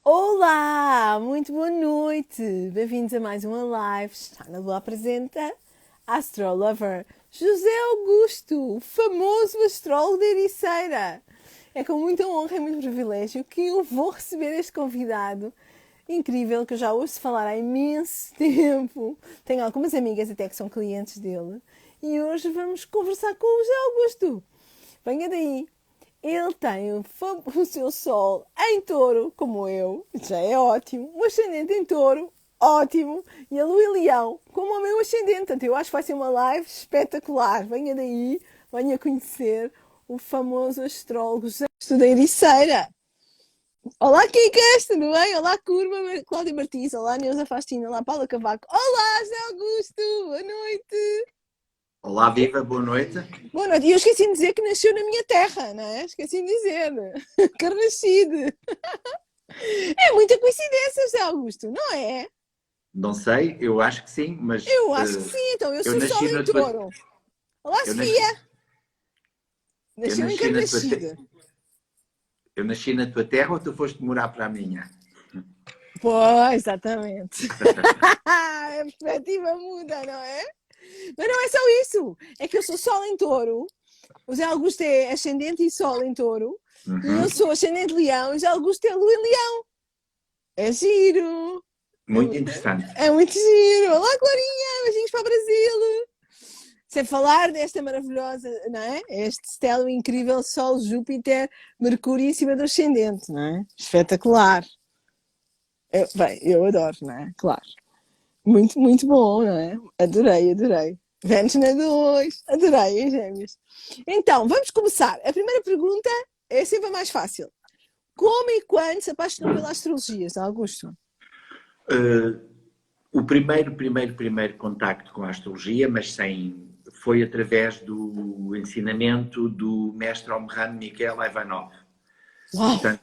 Olá, muito boa noite. Bem-vindos a mais uma live. Está na Lua apresenta Astrolover José Augusto, o famoso astrólogo de Ericeira. É com muita honra e muito privilégio que eu vou receber este convidado incrível que eu já ouço falar há imenso tempo. Tenho algumas amigas até que são clientes dele e hoje vamos conversar com o José Augusto. Venha daí. Ele tem o seu Sol em Touro, como eu, já é ótimo. O ascendente em Touro, ótimo. E a Lua em Leão, como o meu ascendente. Portanto, eu acho que vai ser uma live espetacular. Venha daí, venha conhecer o famoso astrólogo José Augusto da Ericeira. Olá, Kika, tudo bem? Olá, Curva, Cláudia Martins. Olá, Neuza Faustina. Olá, Paula Cavaco. Olá, José Augusto. Boa noite. Olá, viva, boa noite. Boa noite. E eu esqueci de dizer que nasceu na minha terra, não é? Esqueci de dizer. Carnachide. É muita coincidência, José Augusto, não é? Não sei, eu acho que sim, mas Eu acho que sim, então. Eu eu sou Sol nasci em na tua, Touro. Olá, eu nasci, Sofia. eu Nasceu em nasci na tua, Carnachide. eu nasci na tua terra ou tu foste morar para a minha? Pois, exatamente. A perspectiva muda, não é? Mas não é só isso. É que eu sou Sol em Touro. O José Augusto é ascendente e Sol em Touro. E eu Uhum. sou ascendente Leão. E o José Augusto é Lua em Leão. É giro. Muito interessante. É muito giro. Olá, Clarinha. Beijinhos para o Brasil. Sem falar desta maravilhosa, não é? Este stelo incrível, Sol, Júpiter, Mercúrio em cima do ascendente, não é? Espetacular. Bem, eu adoro, não é? Claro. Muito, muito bom, não é? Adorei, adorei. Vênus na 2, adorei, hein, gêmeos? Então, vamos começar. A primeira pergunta é sempre a mais fácil. Como e quando se apaixonou pela astrologia, Augusto? Uh, o primeiro contacto com a astrologia, mas foi através do ensinamento do mestre Omran Mikhail Ivanov. Uau! Portanto,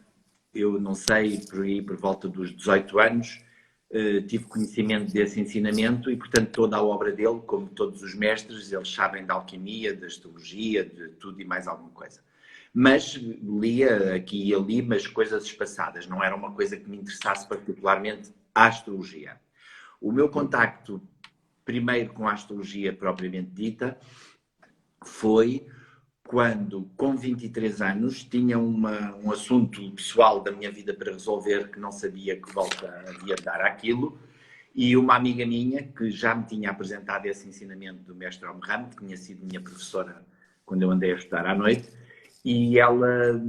eu não sei, por volta dos 18 anos, tive conhecimento desse ensinamento e, portanto, toda a obra dele, como todos os mestres, eles sabem da alquimia, da astrologia, de tudo e mais alguma coisa. Mas lia aqui e ali, mas coisas espaçadas, não era uma coisa que me interessasse particularmente a astrologia. O meu contacto primeiro com a astrologia propriamente dita foi quando, com 23 anos, tinha um assunto pessoal da minha vida para resolver que não sabia que volta havia de dar àquilo, e uma amiga minha, que já me tinha apresentado esse ensinamento do mestre Omran, que tinha sido minha professora quando eu andei a estudar à noite, e ela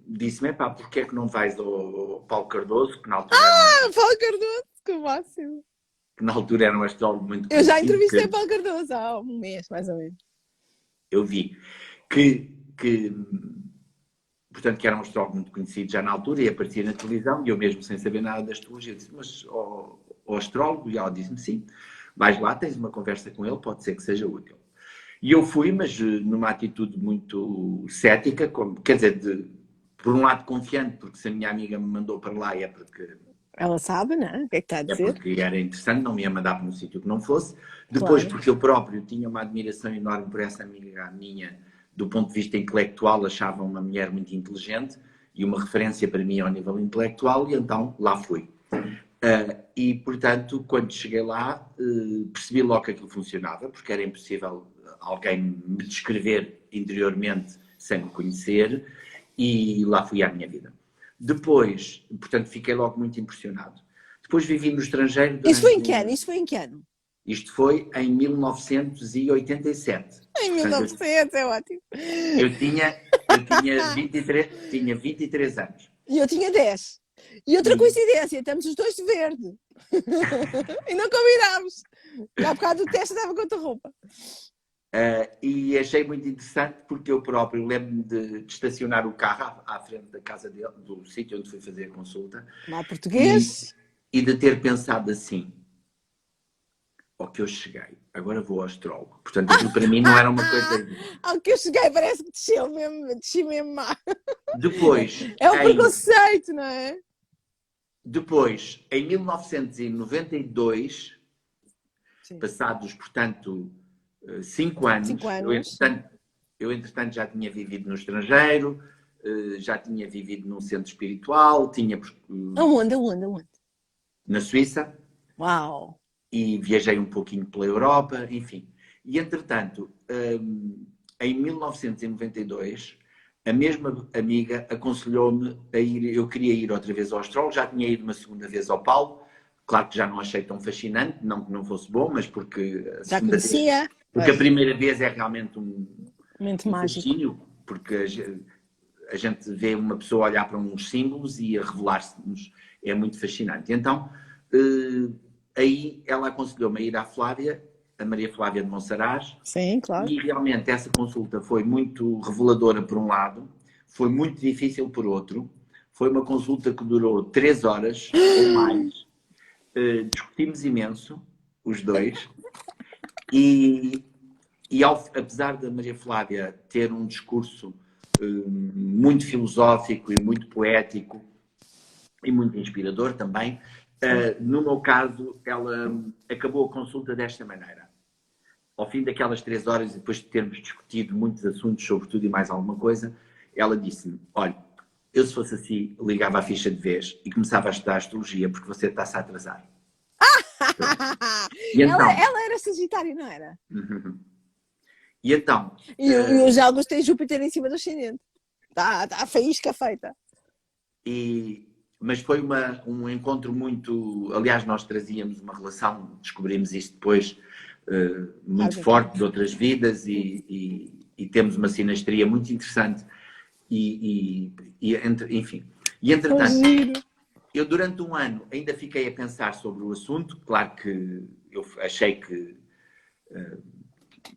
disse-me, pá, porquê é que não vais ao Paulo Cardoso, que na altura era Paulo Cardoso, que máximo! que na altura era um astrólogo muito Eu já conhecido, entrevistei que Paulo Cardoso há um mês, mais ou menos. eu vi, que portanto, que era um astrólogo muito conhecido já na altura e aparecia na televisão, e eu mesmo sem saber nada da astrologia disse, mas o astrólogo? E ela disse-me, sim, vais lá, tens uma conversa com ele, pode ser que seja útil. E eu fui, mas numa atitude muito cética, quer dizer, por um lado confiante, porque se a minha amiga me mandou para lá Ela sabe, não é? O que é que está a é dizer? porque era interessante, não me ia mandar para um sítio que não fosse. Depois, Claro. porque eu próprio tinha uma admiração enorme por essa amiga minha, do ponto de vista intelectual, achava uma mulher muito inteligente e uma referência para mim ao nível intelectual, e então lá fui. E, portanto, quando cheguei lá, percebi logo que aquilo funcionava, porque era impossível alguém me descrever interiormente sem me conhecer, e lá fui à minha vida. Depois, portanto, fiquei logo muito impressionado. Depois vivi no estrangeiro Isso foi durante em que ano? Isso foi em que ano? Isto foi em 1987. Em Portanto, 1900, é ótimo. eu tinha 23 anos. E eu tinha 10. E outra E, coincidência, estamos os dois de verde. E não combinámos. E há bocado o teste estava com outra roupa. e achei muito interessante porque eu próprio lembro-me de estacionar o carro à frente da casa dele, do sítio onde fui fazer a consulta, Mal e, português. e de ter pensado assim, ao que eu cheguei, agora vou ao astrólogo. Portanto, aquilo para mim não era uma coisa... Ao que eu cheguei parece que desceu mesmo, desci mesmo má. Depois, É o preconceito, não é? em 1992, Sim. passados, portanto, 5 anos, 5 anos. eu entretanto já tinha vivido no estrangeiro, já tinha vivido num centro espiritual, tinha Aonde? na Suíça, Uau! e viajei um pouquinho pela Europa, enfim. E, entretanto, em 1992, a mesma amiga aconselhou-me a ir, eu queria ir outra vez ao astrólogo, já tinha ido uma segunda vez ao Paulo, claro que já não achei tão fascinante, não que não fosse bom, mas porque a Já segunda vez, conhecia? porque a primeira vez é realmente Momento um mágico. fascínio, porque a gente vê uma pessoa olhar para uns símbolos e a revelar-se-nos, é muito fascinante. Então, aí ela aconselhou-me a ir à Flávia, a Maria Flávia de Monsaraz, Sim, claro. e realmente essa consulta foi muito reveladora por um lado, foi muito difícil por outro, foi uma consulta que durou 3 horas ou mais, discutimos imenso, os dois, e apesar da Maria Flávia ter um discurso muito filosófico e muito poético e muito inspirador também, no meu caso, ela acabou a consulta desta maneira. Ao fim daquelas 3 horas, e depois de termos discutido muitos assuntos sobre tudo e mais alguma coisa, ela disse-me, olha, eu se fosse assim, ligava a ficha de vez e começava a estudar astrologia, porque você está-se a atrasar. E então... ela era Sagitário, não era? E então... E eu já gostei de Júpiter em cima do ascendente. Está a faísca feita. Mas foi um encontro muito... Aliás, nós trazíamos uma relação, descobrimos isto depois, muito forte de outras vidas e temos uma sinastria muito interessante. Enfim. E entretanto, eu durante um ano ainda fiquei a pensar sobre o assunto. Claro que eu achei que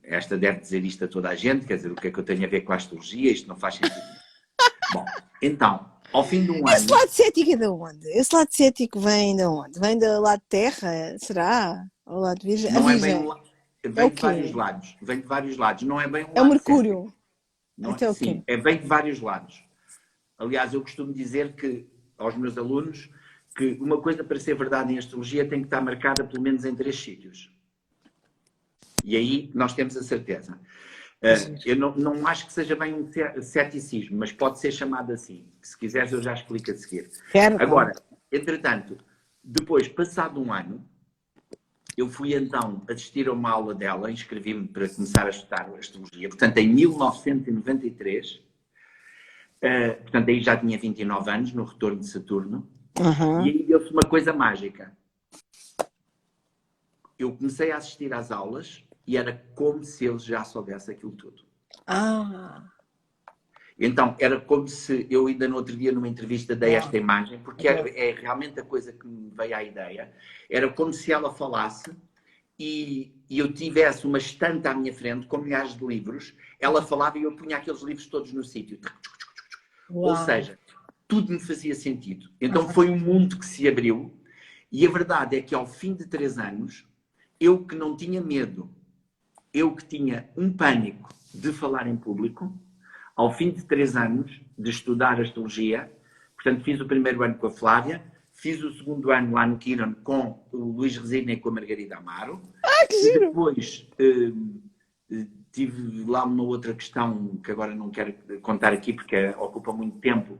esta deve dizer isto a toda a gente, quer dizer, o que é que eu tenho a ver com a astrologia? Isto não faz sentido. Bom, então, ao fim de um ano... Esse lado cético é de onde? Esse lado cético vem de onde? Vem do lado de terra? Será? Ou lado de virgem? Não A é bem virgem. vem de vários lados. Vem de vários lados. Não é bem um É o lado Mercúrio. cético. Não Até o sim, quê? vem de vários lados. Aliás, eu costumo dizer que aos meus alunos que uma coisa para ser verdade em astrologia tem que estar marcada pelo menos em 3 sítios. E aí nós temos a certeza. Eu não acho que seja bem um ceticismo, mas pode ser chamado assim. Se quiseres eu já explico a seguir. Agora, entretanto, depois, passado um ano, eu fui então assistir a uma aula dela, inscrevi-me para começar a estudar astrologia, portanto em 1993, portanto aí já tinha 29 anos, no retorno de Saturno, e aí deu-se uma coisa mágica. Eu comecei a assistir às aulas e era como se eles já soubessem aquilo tudo. Então, era como se eu ainda no outro dia, numa entrevista, dei esta imagem, porque é realmente a coisa que me veio à ideia. Era como se ela falasse e eu tivesse uma estante à minha frente, com milhares de livros, ela falava e eu punha aqueles livros todos no sítio. Ou seja, tudo me fazia sentido. Então foi um mundo que se abriu e a verdade é que ao fim de 3 anos, eu que não tinha medo, eu que tinha um pânico de falar em público, ao fim de 3 anos de estudar astrologia, portanto fiz o primeiro ano com a Flávia, fiz o segundo ano lá no Quiron com o Luís Resina e com a Margarida Amaro. Que giro! E depois tive lá uma outra questão que agora não quero contar aqui porque ocupa muito tempo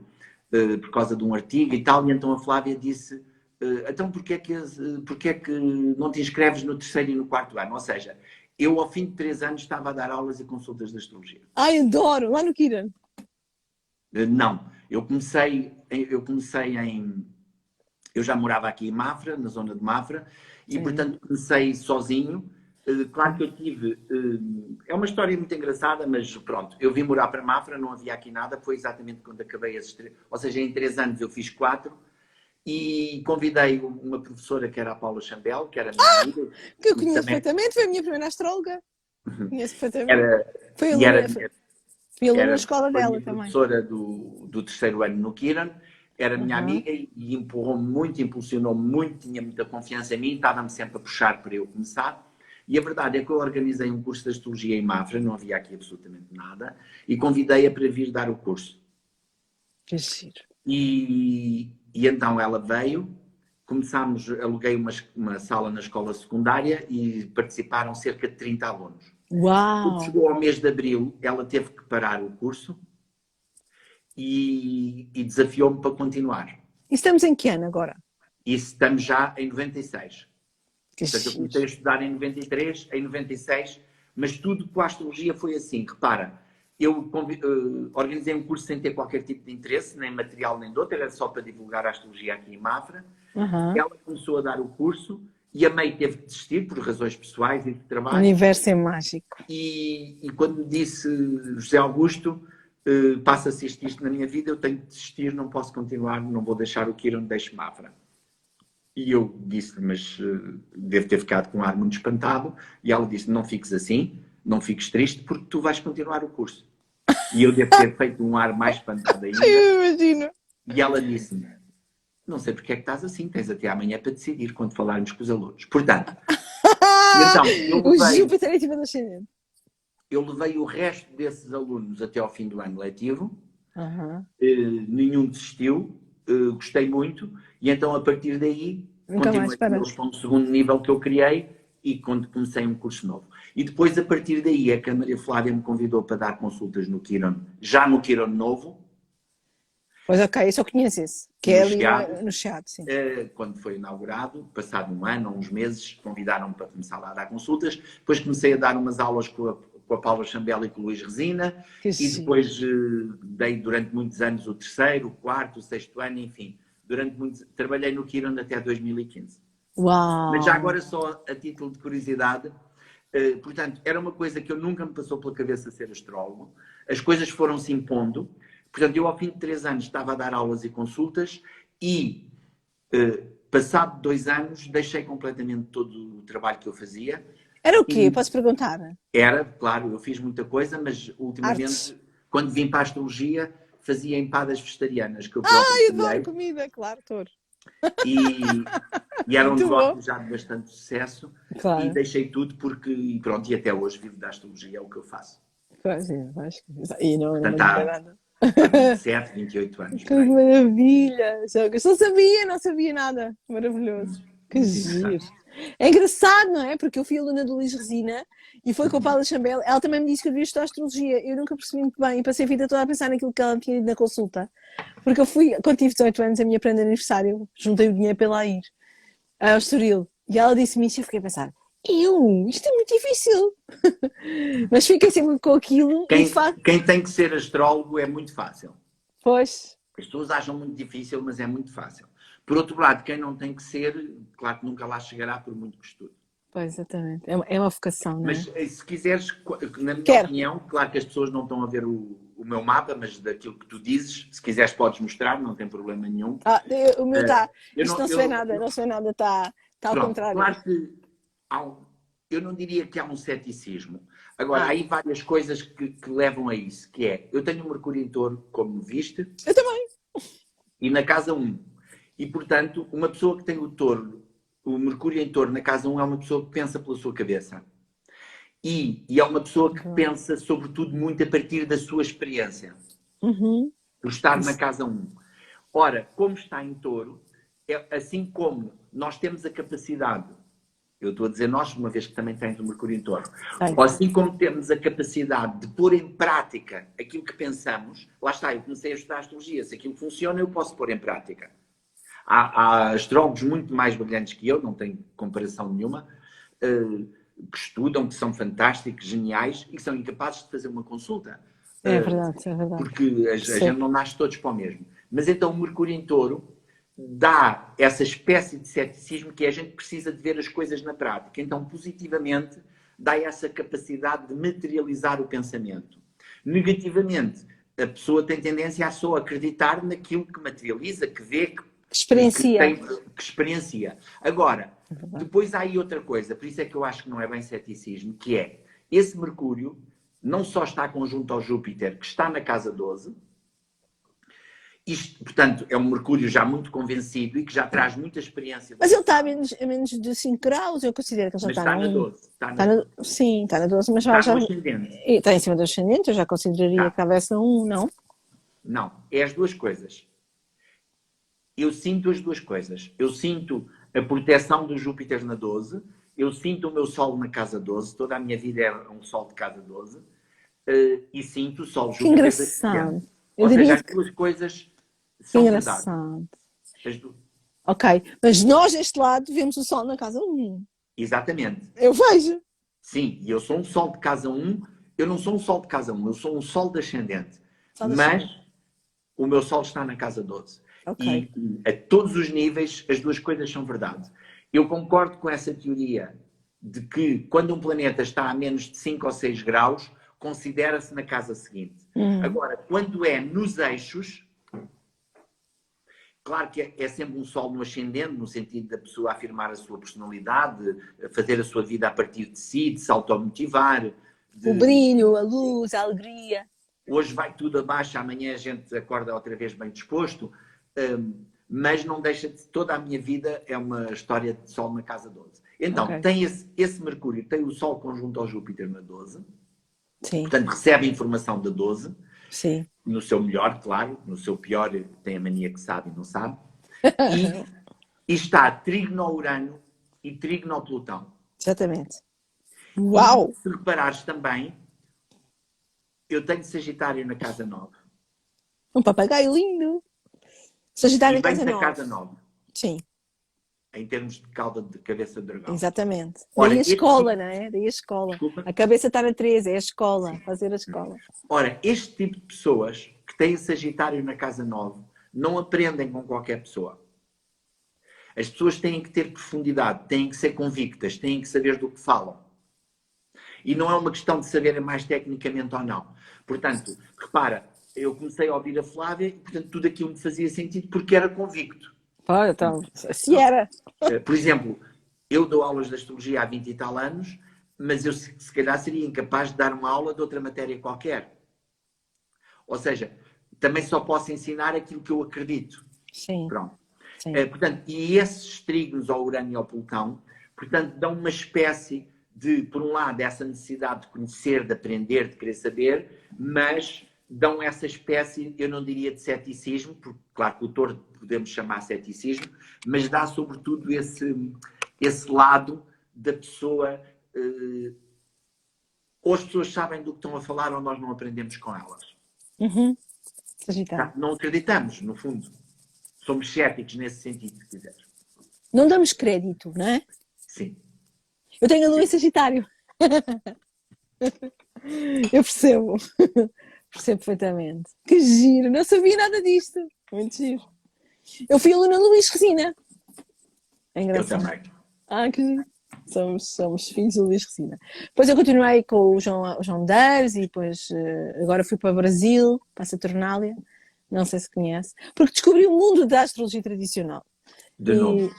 por causa de um artigo e tal, e então a Flávia disse então porquê é que não te inscreves no 3º e no 4º ano? Ou seja, eu ao fim de 3 anos estava a dar aulas e consultas de astrologia. Ai, adoro! Lá no Quiron? Não, eu comecei em... Eu já morava aqui em Mafra, na zona de Mafra, e portanto comecei sozinho. Claro que eu tive... É uma história muito engraçada, mas pronto, eu vim morar para Mafra, não havia aqui nada, foi exatamente quando acabei esses 3... Ou seja, em 3 anos eu fiz 4 e convidei uma professora que era a Paula Chambel, que era minha amiga. Que eu conheço perfeitamente, foi a minha primeira astróloga. Conheço perfeitamente. Fui aluna na escola dela também. Professora do 3º ano no Quiron, era minha amiga e empurrou-me muito, impulsionou-me muito, tinha muita confiança em mim, estava-me sempre a puxar para eu começar. E a verdade é que eu organizei um curso de astrologia em Mafra, não havia aqui absolutamente nada, e convidei-a para vir dar o curso. Que giro. E então ela veio, aluguei uma sala na escola secundária e participaram cerca de 30 alunos. Uau! Quando chegou ao mês de abril, ela teve que parar o curso e desafiou-me para continuar. E estamos em que ano agora? E estamos já em 96. Que Portanto, eu giro. comecei a estudar em 93, em 96, mas tudo com a astrologia foi assim. Repara, eu organizei um curso sem ter qualquer tipo de interesse, nem material nem de outro, era só para divulgar a astrologia aqui em Mafra. Ela começou a dar o curso e a May teve que desistir por razões pessoais e de O trabalho. universo é mágico. E quando me disse, José Augusto, passa-se isto na minha vida, eu tenho que desistir, não posso continuar, não vou deixar o Kiron, deixe Mafra. E eu disse-lhe, mas devo ter ficado com um ar muito espantado. E ela disse, não fiques assim, não fiques triste, porque tu vais continuar o curso. E eu devo ter feito um ar mais espantado ainda. Eu imagino. E ela disse-me, não sei porque é que estás assim, tens até amanhã para decidir quando falarmos com os alunos. Portanto, então, O Júpiter é ativo do ascendente. eu levei o resto desses alunos até ao fim do ano letivo. Nenhum desistiu, gostei muito. E então, a partir daí, continuei com eles para um segundo nível que eu criei e quando comecei um curso novo. E depois, a partir daí, é que a Maria Flávia me convidou para dar consultas no Kiron, já no Kiron novo. Pois ok, eu só conheço esse, que é ali no Chiado, sim. Quando foi inaugurado, passado um ano ou uns meses, convidaram-me para começar lá a dar consultas. Depois comecei a dar umas aulas com a Paula Chambela e com o Luís Resina. Que e sim. depois dei durante muitos anos o terceiro, o quarto, o sexto ano, enfim. Trabalhei no Kiron até 2015. Uau! Mas já agora só a título de curiosidade, portanto, era uma coisa que eu nunca me passou pela cabeça ser astrólogo. As coisas foram-se impondo. Portanto, eu ao fim de 3 anos estava a dar aulas e consultas e, passado 2 anos, deixei completamente todo o trabalho que eu fazia. Era o quê? Posso perguntar? Era, claro, eu fiz muita coisa, mas ultimamente, quando vim para a astrologia, fazia empadas vegetarianas. Que eu adoro comida, claro, touro. E era um negócio já de bastante sucesso. Claro. E deixei tudo porque, e até hoje vivo da astrologia, é o que eu faço. Pois é, acho que... E não é nada. Há 27, 28 anos. Que maravilha! Eu não sabia nada. Maravilhoso. Que giro. É engraçado, não é? Porque eu fui aluna do Luís Resina e foi com a Paula Chambel. Ela também me disse que eu devia estudar astrologia. Eu nunca percebi muito bem e passei a vida toda a pensar naquilo que ela tinha ido na consulta. Porque eu fui, quando tive 18 anos, a minha prenda de aniversário, juntei o dinheiro para lá ir ao Estoril. E ela disse-me isso e eu fiquei a pensar, isto é muito difícil. Mas fiquei sempre com aquilo. Quem tem que ser astrólogo é muito fácil. Pois. As pessoas acham muito difícil, mas é muito fácil. Por outro lado, quem não tem que ser, claro que nunca lá chegará por muito que estude. Pois, exatamente. É uma vocação, não é? Mas se quiseres, na minha opinião, claro que as pessoas não estão a ver o meu mapa, mas daquilo que tu dizes, se quiseres podes mostrar, não tem problema nenhum. O meu está. Isto não se vê nada, está ao contrário. Claro que eu não diria que há um ceticismo. Agora, há aí várias coisas que levam a isso, que é, eu tenho o Mercúrio em Touro, como viste. Eu também. E na casa 1. E, portanto, uma pessoa que tem o Touro, o Mercúrio em Touro na casa 1 é uma pessoa que pensa pela sua cabeça. E é uma pessoa que pensa, sobretudo, muito a partir da sua experiência. Por estar na casa 1. Ora, como está em Touro, assim como nós temos a capacidade, eu estou a dizer nós, uma vez que também tens o Mercúrio em Touro, assim como temos a capacidade de pôr em prática aquilo que pensamos, lá está, eu comecei a estudar astrologia, se aquilo funciona, eu posso pôr em prática. Há astrólogos muito mais brilhantes que eu, não tenho comparação nenhuma, que estudam, que são fantásticos, geniais e que são incapazes de fazer uma consulta. É verdade, é verdade. Porque a gente não nasce todos para o mesmo. Mas então o Mercúrio em Touro dá essa espécie de ceticismo que a gente precisa de ver as coisas na prática. Então, positivamente, dá essa capacidade de materializar o pensamento. Negativamente, a pessoa tem tendência a só acreditar naquilo que materializa, que vê, que experiencia. Agora, depois há aí outra coisa, por isso é que eu acho que não é bem ceticismo, que é, esse Mercúrio não só está conjunto ao Júpiter, que está na casa 12, isto, portanto, é um Mercúrio já muito convencido e que já traz muita experiência. Mas ele está a menos de 5 graus, eu considero que ele já está na 12. Sim, está na 12, mas está no ascendente. Está em cima do ascendente, eu já consideraria que houvesse um, não? Não, é as duas coisas. Eu sinto as duas coisas. Eu sinto a proteção do Júpiter na 12, eu sinto o meu Sol na casa 12, toda a minha vida é um Sol de casa 12, e sinto o Sol Júpiter. Que engraçado. Eu Ou seja, diria as que duas coisas que são verdade. engraçado. As du- Ok, mas nós deste lado vemos o sol na casa 1. Exatamente. Eu vejo. Sim, e eu sou um sol de casa um. Eu não sou um sol de casa um, eu sou um sol descendente. Sol Mas descendente. o meu sol está na casa 12. Ok. E a todos os níveis, as duas coisas são verdade. Eu concordo com essa teoria de que quando um planeta está a menos de 5 ou 6 graus, considera-se na casa seguinte. Agora, quando é nos eixos, claro que é sempre um sol no ascendente, no sentido da pessoa afirmar a sua personalidade, fazer a sua vida a partir de si, de se automotivar. O brilho, a luz, a alegria. Hoje vai tudo abaixo, amanhã a gente acorda outra vez bem disposto, mas não deixa de... Toda a minha vida é uma história de Sol na casa 12. Então, Ok. tem esse Mercúrio, tem o Sol conjunto ao Júpiter na 12, Sim, portanto recebe informação da 12, sim. no seu melhor, claro, no seu pior tem a mania que sabe e não sabe, e está trígono ao Urano e trígono ao Plutão. Exatamente. E Uau! se reparares também, eu tenho Sagitário na casa 9. Um papagaio lindo. Sagitário E na bem casa na 9. casa 9, Sim, em termos de cauda de cabeça de dragão. exatamente. Ora, Daí a este escola, tipo... não é? Daí a escola. Desculpa. A cabeça está na 13, é a escola. Fazer a escola. Ora, este tipo de pessoas que têm Sagitário na casa 9 não aprendem com qualquer pessoa. As pessoas têm que ter profundidade, têm que ser convictas, têm que saber do que falam. E não é uma questão de saberem mais tecnicamente ou não. Portanto, repara, eu comecei a ouvir a Flávia e, portanto, tudo aquilo me fazia sentido porque era convicto. Olha, então, assim era. Por exemplo, eu dou aulas de astrologia há 20 e tal anos, mas eu se calhar seria incapaz de dar uma aula de outra matéria qualquer. Ou seja, também só posso ensinar aquilo que eu acredito. Sim, Pronto. sim. Portanto, e esses trígonos ao Urano e ao Plutão, portanto, dão uma espécie de, por um lado, essa necessidade de conhecer, de aprender, de querer saber, mas dão essa espécie, eu não diria de ceticismo, porque, claro, que o touro podemos chamar ceticismo, mas dá, sobretudo, esse lado da pessoa... ou as pessoas sabem do que estão a falar ou nós não aprendemos com elas. Sagitário. Não acreditamos, no fundo. Somos céticos nesse sentido, se quiseres. Não damos crédito, não é? Sim. Eu tenho a lua em Sagitário. Eu percebo. Percebo perfeitamente. Que giro. Não sabia nada disto. Muito giro. Eu fui aluna do Luís Resina. É Eu engraçado. também. Que giro. Somos filhos do Luís Resina. Depois eu continuei com o João Dares e depois agora fui para o Brasil, para a Saturnália. Não sei se conhece. Porque descobri o mundo da astrologia tradicional. De novo.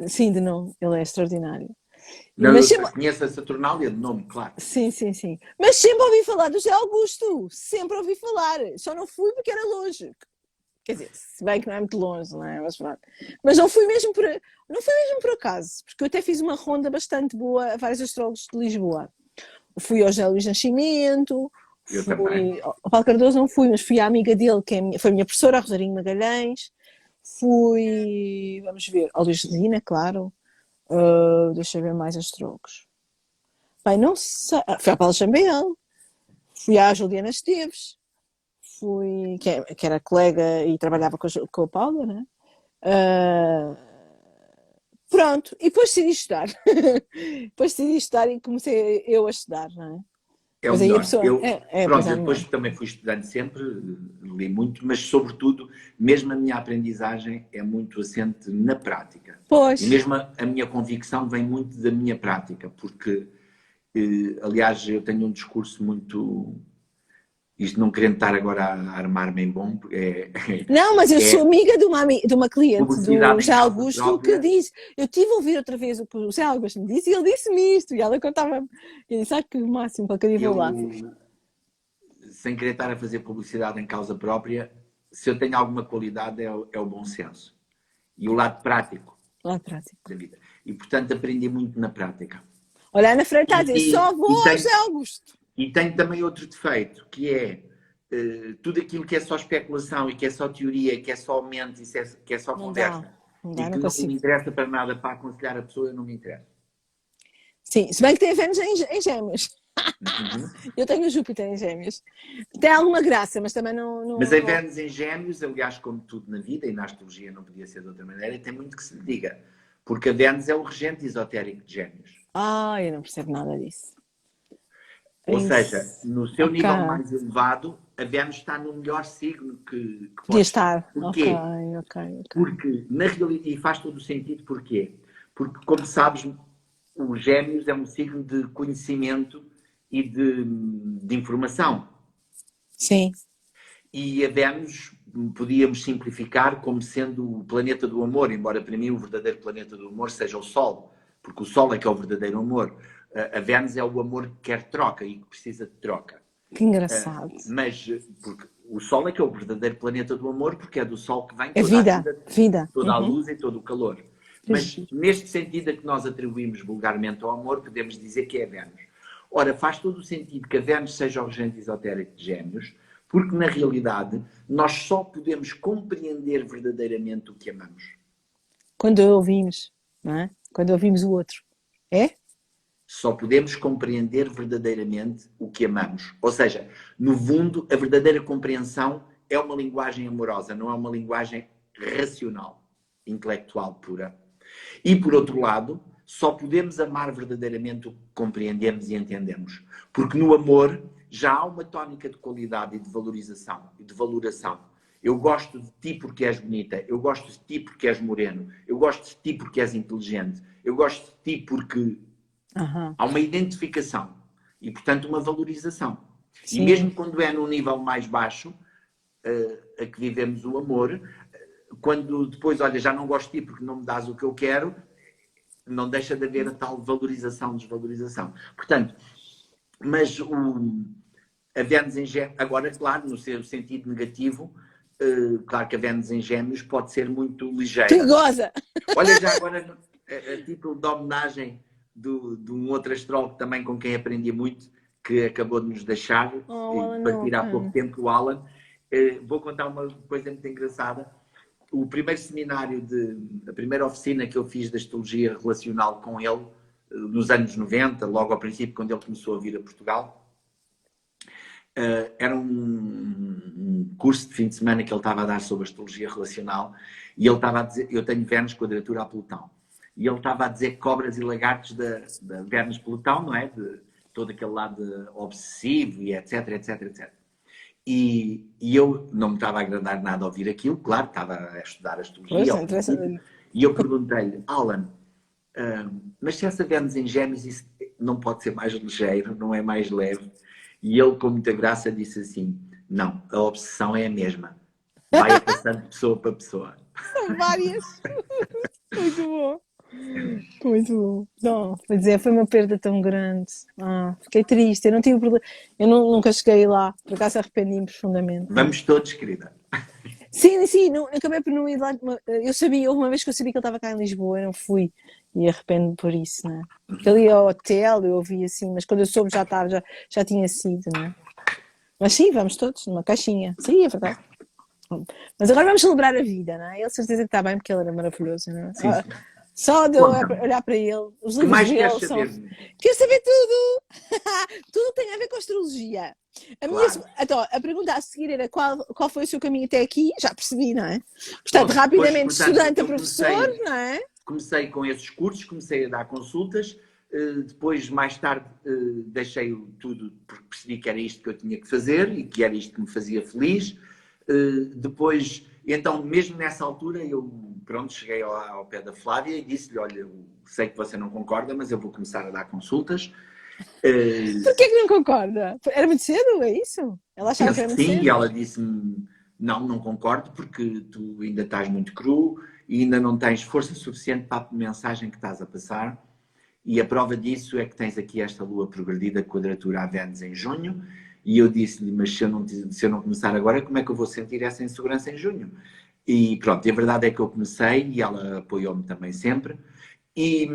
Sim, de novo. Ele é extraordinário. Não, Mas eu sempre... conheço a Saturnália de nome, claro. Sim. Mas sempre ouvi falar do José Augusto. Sempre ouvi falar. Só não fui porque era longe. Quer dizer, se bem que não é muito longe, não é? Mas não fui mesmo por acaso. Porque eu até fiz uma ronda bastante boa a vários astrólogos de Lisboa. Fui ao José Luís Nascimento. Eu também. Ao Paulo Cardoso não fui, mas fui à amiga dele, que foi a minha professora, a Rosarinho Magalhães. Fui, vamos ver, ao Luís Resina, claro. Deixa eu ver mais astrólogos. Bem, não sei. Fui à Paula Chambel, fui à Juliana Esteves, que era colega e trabalhava com a Paula, né? Pronto, e depois decidi estudar. Depois decidi estudar e comecei eu a estudar, não é? É o Pois aí a melhor. pessoa. Pronto, É eu depois também fui estudante sempre, li muito, mas sobretudo, mesmo a minha aprendizagem é muito assente na prática. Pois. E mesmo a minha convicção vem muito da minha prática, porque, aliás, eu tenho um discurso muito... Isto não querendo estar agora a armar-me em bom, Não, mas eu sou amiga de uma cliente do publicidade em José causa Augusto que própria. diz, eu tive a ouvir outra vez o que o José Augusto me disse e ele disse-me isto, e ela contava-me, eu disse, que máximo, para que eu vou lá. Sem querer estar a fazer publicidade em causa própria, se eu tenho alguma qualidade é o bom senso. E o lado prático Lado prático. da vida. E, portanto, aprendi muito na prática. Olha, a Ana Freire está a dizer, só vou ao José Augusto. E tenho também outro defeito, que é tudo aquilo que é só especulação e que é só teoria, que é só mente, que é só conversa. Não dá, e que não não me interessa para nada para aconselhar a pessoa, eu não me interessa. Sim, se bem que tem Vênus em Gêmeos. Uhum. Eu tenho Júpiter em Gêmeos. Tem alguma graça, mas também Mas a Vênus em Gêmeos, aliás, como tudo na vida, e na astrologia não podia ser de outra maneira, tem muito que se lhe diga. Porque a Vênus é o regente esotérico de Gêmeos. eu não percebo nada disso. Ou seja, Isso. no seu Ok. nível mais elevado, a Vênus está no melhor signo que Podia pode estar. estar. Ok, Porquê? ok. Porque, na realidade, e faz todo o sentido, porquê? Porque, como sabes, o Gêmeos é um signo de conhecimento e de informação. Sim. E a Vênus podíamos simplificar como sendo o planeta do amor, embora para mim o verdadeiro planeta do amor seja o Sol, porque o Sol é que é o verdadeiro amor. A Vênus é o amor que quer troca e que precisa de troca. Que engraçado. Mas porque o Sol é que é o verdadeiro planeta do amor, porque é do Sol que vem A toda a vida. vida, Vida. toda a luz e todo o calor. Que Mas giro. neste sentido a que nós atribuímos vulgarmente ao amor, podemos dizer que é a Vênus. Ora, faz todo o sentido que a Vênus seja o regente esotérico de Gêmeos, porque na realidade nós só podemos compreender verdadeiramente o que amamos. Quando ouvimos, não é? Quando ouvimos o outro. É? Só podemos compreender verdadeiramente o que amamos. Ou seja, no fundo, a verdadeira compreensão é uma linguagem amorosa, não é uma linguagem racional, intelectual pura. E, por outro lado, só podemos amar verdadeiramente o que compreendemos e entendemos. Porque no amor já há uma tónica de qualidade e de valorização e de valoração. Eu gosto de ti porque és bonita, eu gosto de ti porque és moreno, eu gosto de ti porque és inteligente, eu gosto de ti porque Aham. há uma identificação e, portanto, uma valorização. E Sim. mesmo quando é num nível mais baixo, a que vivemos o amor, quando depois, olha, já não gosto de ti porque não me dás o que eu quero, não deixa de haver a tal valorização, desvalorização. Portanto, mas a Vênus em Gêmeos, agora, claro, no seu sentido negativo, claro que a Vênus em Gêmeos pode ser muito ligeira. Perigosa. Olha, já agora, a título de homenagem de um outro astrólogo também com quem aprendi muito, que acabou de nos deixar e partir há pouco tempo, o Alan, vou contar uma coisa muito engraçada. O primeiro seminário, a primeira oficina que eu fiz de astrologia relacional com ele, nos anos 90, logo ao princípio, quando ele começou a vir a Portugal, era um curso de fim de semana que ele estava a dar sobre astrologia relacional e ele estava a dizer, eu tenho Vênus quadratura a Plutão, e ele estava a dizer cobras e lagartos da Vênus Plutão, não é? De todo aquele lado obsessivo e etc, etc, etc. E eu não me estava a agradar nada a ouvir aquilo, claro, estava a estudar astrologia. E eu perguntei-lhe, Alan, mas se essa Vênus em Gêmeos isso não pode ser mais ligeiro, não é mais leve? E ele, com muita graça, disse assim, não, a obsessão é a mesma. Vai passando de pessoa para pessoa. São várias. Muito bom. Muito bom. Não, vou dizer, foi uma perda tão grande. Fiquei triste. Eu não tive problema. Eu nunca cheguei lá. Por acaso arrependi-me profundamente. Vamos todos, querida. Sim, acabei por não ir lá. Eu sabia, houve uma vez que eu sabia que ele estava cá em Lisboa, eu não fui. E arrependo-me por isso, não é? Porque ali ao hotel eu ouvi assim, mas quando eu soube já tinha sido, não é? Mas sim, vamos todos numa caixinha. Sim, é verdade. Mas agora vamos celebrar a vida, não é? Ele certeza que está bem porque ele era maravilhoso, não é? Sim, sim. Só de eu olhar para ele, os livros mais dele queres são. saber? Quero saber tudo! Tudo tem a ver com astrologia. Claro. Então, a pergunta a seguir era qual foi o seu caminho até aqui? Já percebi, não é? Portanto, rapidamente, estudante a professor, não é? Comecei com esses cursos, comecei a dar consultas, depois, mais tarde, deixei tudo porque percebi que era isto que eu tinha que fazer e que era isto que me fazia feliz. Depois, então, mesmo nessa altura, eu, pronto, cheguei ao pé da Flávia e disse-lhe, olha, eu sei que você não concorda, mas eu vou começar a dar consultas. Porquê que não concorda? Era muito cedo, é isso? Ela achava que era muito cedo? Sim, e ela disse-me, não concordo, porque tu ainda estás muito cru e ainda não tens força suficiente para a mensagem que estás a passar. E a prova disso é que tens aqui esta lua progredida, quadratura a Vênus em junho. E eu disse-lhe, mas se eu não começar agora, como é que eu vou sentir essa insegurança em junho? E pronto, e a verdade é que eu comecei e ela apoiou-me também sempre. E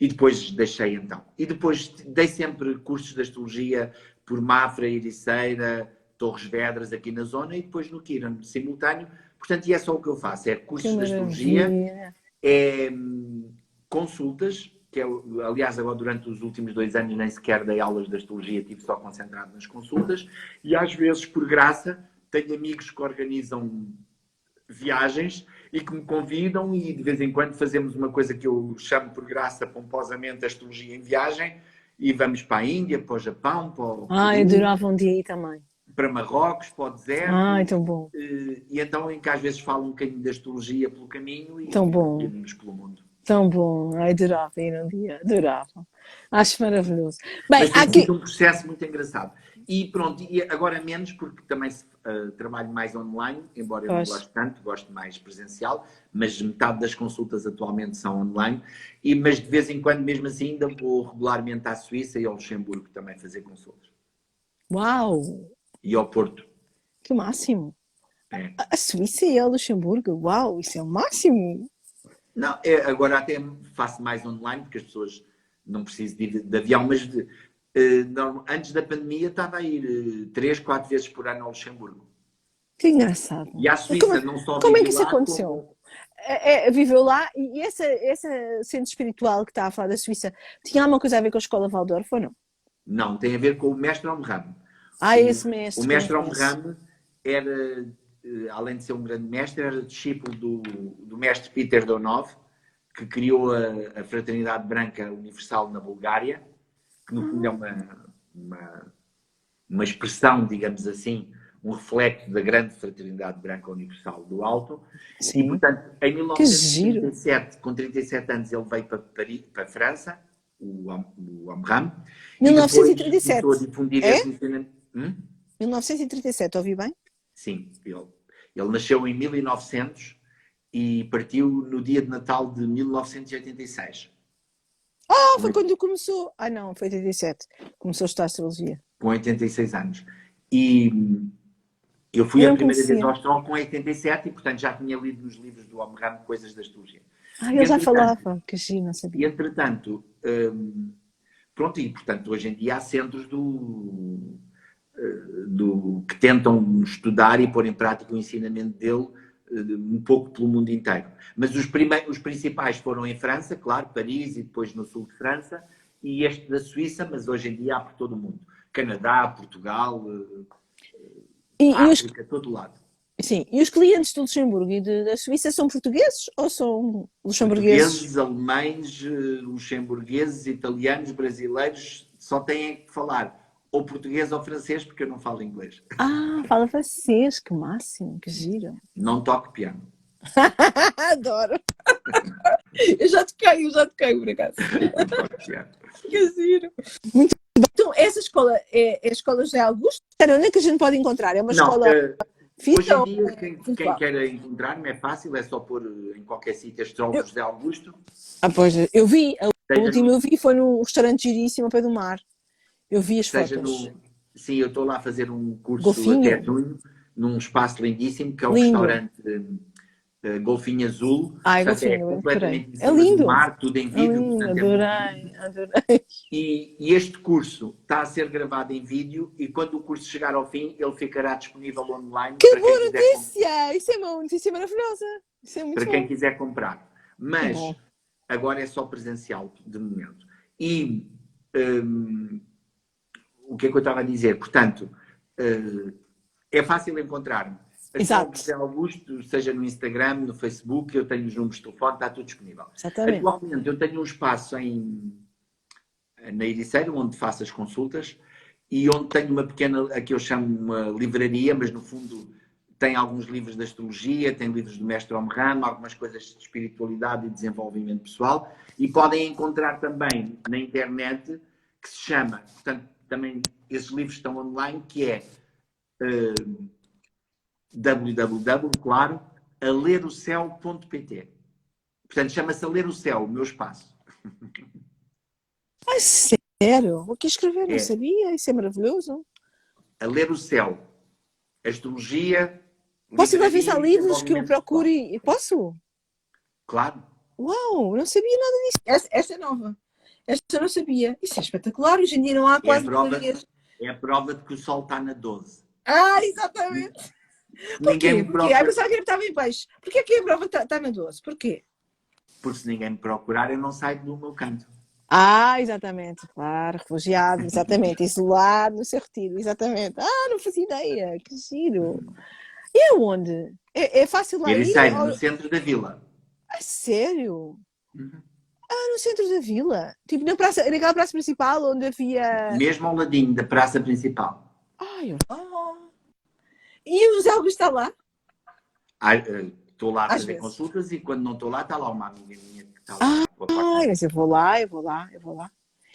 depois deixei então. E depois dei sempre cursos de astrologia por Mafra, Ericeira, Torres Vedras, aqui na zona, e depois no Quirón, simultâneo. Portanto, e é só o que eu faço, é cursos de astrologia, é consultas, que é, aliás, agora durante os últimos 2 anos nem sequer dei aulas de astrologia, estive só concentrado nas consultas, e às vezes, por graça, tenho amigos que organizam viagens e que me convidam e de vez em quando fazemos uma coisa que eu chamo por graça, pomposamente, astrologia em viagem, e vamos para a Índia, para o Japão, para o Ai, Peru, adorava um dia aí também. para Marrocos, para o deserto, Ai, tão bom. e então em que às vezes falo um bocadinho de astrologia pelo caminho Tão e bom. irmos pelo mundo. Tão bom. Ai, adorava ir um dia. Adorava. Acho maravilhoso. Bem, Mas tem aqui... sido um processo muito engraçado. E pronto, e agora menos, porque também trabalho mais online, embora eu não goste tanto, gosto mais presencial, mas metade das consultas atualmente são online, mas de vez em quando, mesmo assim, ainda vou regularmente à Suíça e ao Luxemburgo também fazer consultas. Uau! E ao Porto. Que máximo! É. A Suíça e a Luxemburgo, uau, isso é o máximo! Não, agora até faço mais online, porque as pessoas não precisam de ir de avião, mas não, antes da pandemia estava a ir 3, 4 vezes por ano ao Luxemburgo. Que engraçado! E à Suíça não só como é que vivi isso lá, aconteceu? como... Viveu lá e esse centro espiritual que está a falar da Suíça tinha alguma coisa a ver com a escola Waldorf ou não? Não, tem a ver com o mestre Omram. Esse mestre. O mestre Omram era, além de ser um grande mestre, era discípulo do mestre Peter Donov, que criou a Fraternidade Branca Universal na Bulgária, que no fundo é uma expressão, digamos assim, um reflexo da grande Fraternidade Branca Universal do Alto. Sim. E, portanto, em 1937, com 37 anos, ele veio para a França, o Omram, 1937. E depois começou a difundir esse ensinamento. 1937, ouvi bem? Sim, ele nasceu em 1900 e partiu no dia de Natal de 1986. Foi quando começou. Não, foi 87. Começou a estudar astrologia. Com 86 anos. E eu fui a primeira vez ao astrólogo com 87 e, portanto, já tinha lido nos livros do Omram coisas da astrologia. Ele já falava, que sim, não sabia. E, entretanto, pronto, e, portanto, hoje em dia há centros que tentam estudar e pôr em prática o ensinamento dele um pouco pelo mundo inteiro. Mas os principais foram em França, claro, Paris e depois no sul de França, e este da Suíça, mas hoje em dia há por todo o mundo. Canadá, Portugal, África, todo lado. Sim, e os clientes do Luxemburgo e da Suíça são portugueses ou são luxemburgueses? Portugueses, alemães, luxemburgueses, italianos, brasileiros, só têm que falar ou português ou francês, porque eu não falo inglês. Fala francês, que máximo, que giro. Não toco piano. Adoro. Eu já toquei por acaso. Não toco piano. Que giro. Muito bem. Então, essa escola é a Escola José Augusto? Onde é que a gente pode encontrar? É uma escola... Hoje em dia, quem quer encontrar-me é fácil, é só pôr em qualquer sítio Astrólogo José Augusto. Pois, eu vi, a última eu vi foi num restaurante giríssimo ao pé do mar. Eu vi as fotos. Sim, eu estou lá a fazer um curso até junho, num espaço lindíssimo, que é o restaurante Golfinho Azul. Golfinho, é completamente é lindo. Mar, tudo em vídeo. Adorei. E este curso está a ser gravado em vídeo e quando o curso chegar ao fim, ele ficará disponível online. Que boa notícia! Isso é uma notícia maravilhosa. Isso é muito para bom. quem quiser comprar. Mas agora é só presencial, de momento. E o que é que eu estava a dizer? Portanto, é fácil encontrar-me. Exato. José Augusto, seja no Instagram, no Facebook, eu tenho os números de telefone, está tudo disponível. Exatamente. Atualmente eu tenho um espaço na Ericeira, onde faço as consultas, e onde tenho uma pequena, a que eu chamo uma livraria, mas no fundo tem alguns livros de astrologia, tem livros do mestre Omram, algumas coisas de espiritualidade e desenvolvimento pessoal, e podem encontrar também na internet, que se chama, portanto, também esses livros estão online, que é www, alerocéu.pt. Portanto, chama-se A Ler o Céu, o meu espaço. Sério? Vou aqui escrever, não sabia, isso é maravilhoso. A Ler o Céu. Astrologia. Posso ir avisar livros que eu procure? Posso? Claro. Uau, não sabia nada disso. Esta é nova. Esta eu não sabia. Isso é espetacular, hoje em dia não há quase livrarias. É a prova de que o Sol está na 12. Exatamente. Ninguém me procura. Eu pensava que ele estava em peixe. Porquê que a prova está na 12? Porquê? Porque se ninguém me procurar, eu não saio do meu canto. Exatamente, claro, refugiado, exatamente, isolado no seu retiro, exatamente. Não fazia ideia, que giro. E aonde? É fácil lá ir? Ericeira, no centro da vila. Sério? Uhum. No centro da vila? Tipo na praça, naquela praça principal onde havia. Mesmo ao ladinho da praça principal. E o José Augusto está lá? Estou lá a Às fazer vezes. consultas e quando não estou lá, está lá uma amiga minha que está lá com a porta. Mas eu vou lá, eu vou lá, eu vou lá.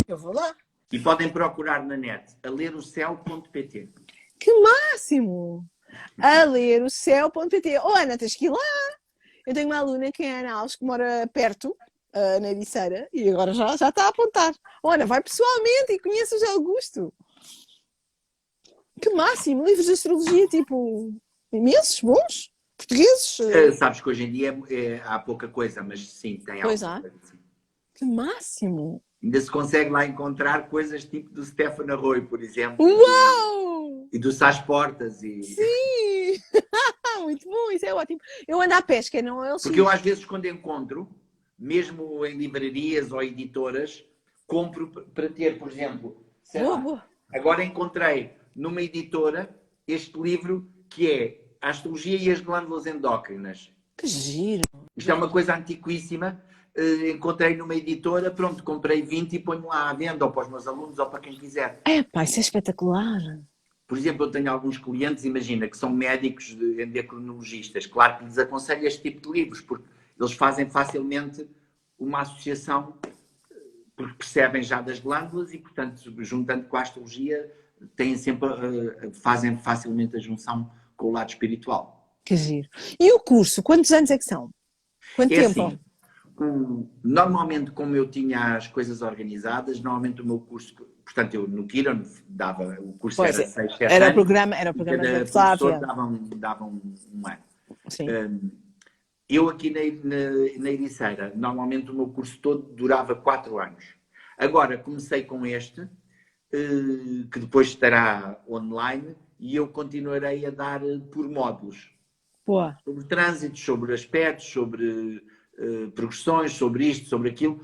Eu vou lá. E podem procurar na net alerocel.pt. Que máximo! A ler o céu.pt. Ana, tens que ir lá. Eu tenho uma aluna que é a Ana Alves, que mora perto, na Ericeira, e agora já está a apontar. Ana, vai pessoalmente e conhece o José Augusto. Que máximo! Livros de astrologia, tipo, imensos, bons, portugueses. Sabes que hoje em dia há pouca coisa, mas sim, tem Pois alguma há. coisa. Sim. Que máximo! Ainda se consegue lá encontrar coisas tipo do Stefano Arroio, por exemplo. Uau! E do Sás Portas. Sim! Muito bom, isso é ótimo. Eu ando à pesca, não é o Porque eu às vezes quando encontro, mesmo em livrarias ou editoras, compro para ter, por exemplo, sei lá, boa. agora encontrei numa editora este livro que é A Astrologia e as Glândulas Endócrinas. Que giro! Isto é uma coisa antiquíssima. Encontrei numa editora, pronto, comprei 20 e ponho lá à venda, ou para os meus alunos, ou para quem quiser. Isso é espetacular. Por exemplo, eu tenho alguns clientes, imagina, que são médicos endocrinologistas. Claro que lhes aconselho este tipo de livros, porque eles fazem facilmente uma associação, porque percebem já das glândulas e, portanto, juntando com a astrologia, fazem facilmente a junção com o lado espiritual. Que giro. E o curso, quantos anos é que são? Quanto tempo? Assim, normalmente, como eu tinha as coisas organizadas, normalmente o meu curso, portanto, eu no Kiron dava, o curso era 6, 7 era anos. O programa Cada da professor Flávia. dava um ano. Sim. Eu aqui na Ericeira, normalmente o meu curso todo durava 4 anos. Agora comecei com este, que depois estará online, e eu continuarei a dar por módulos. Boa. Sobre trânsitos, sobre aspectos, sobre progressões, sobre isto, sobre aquilo.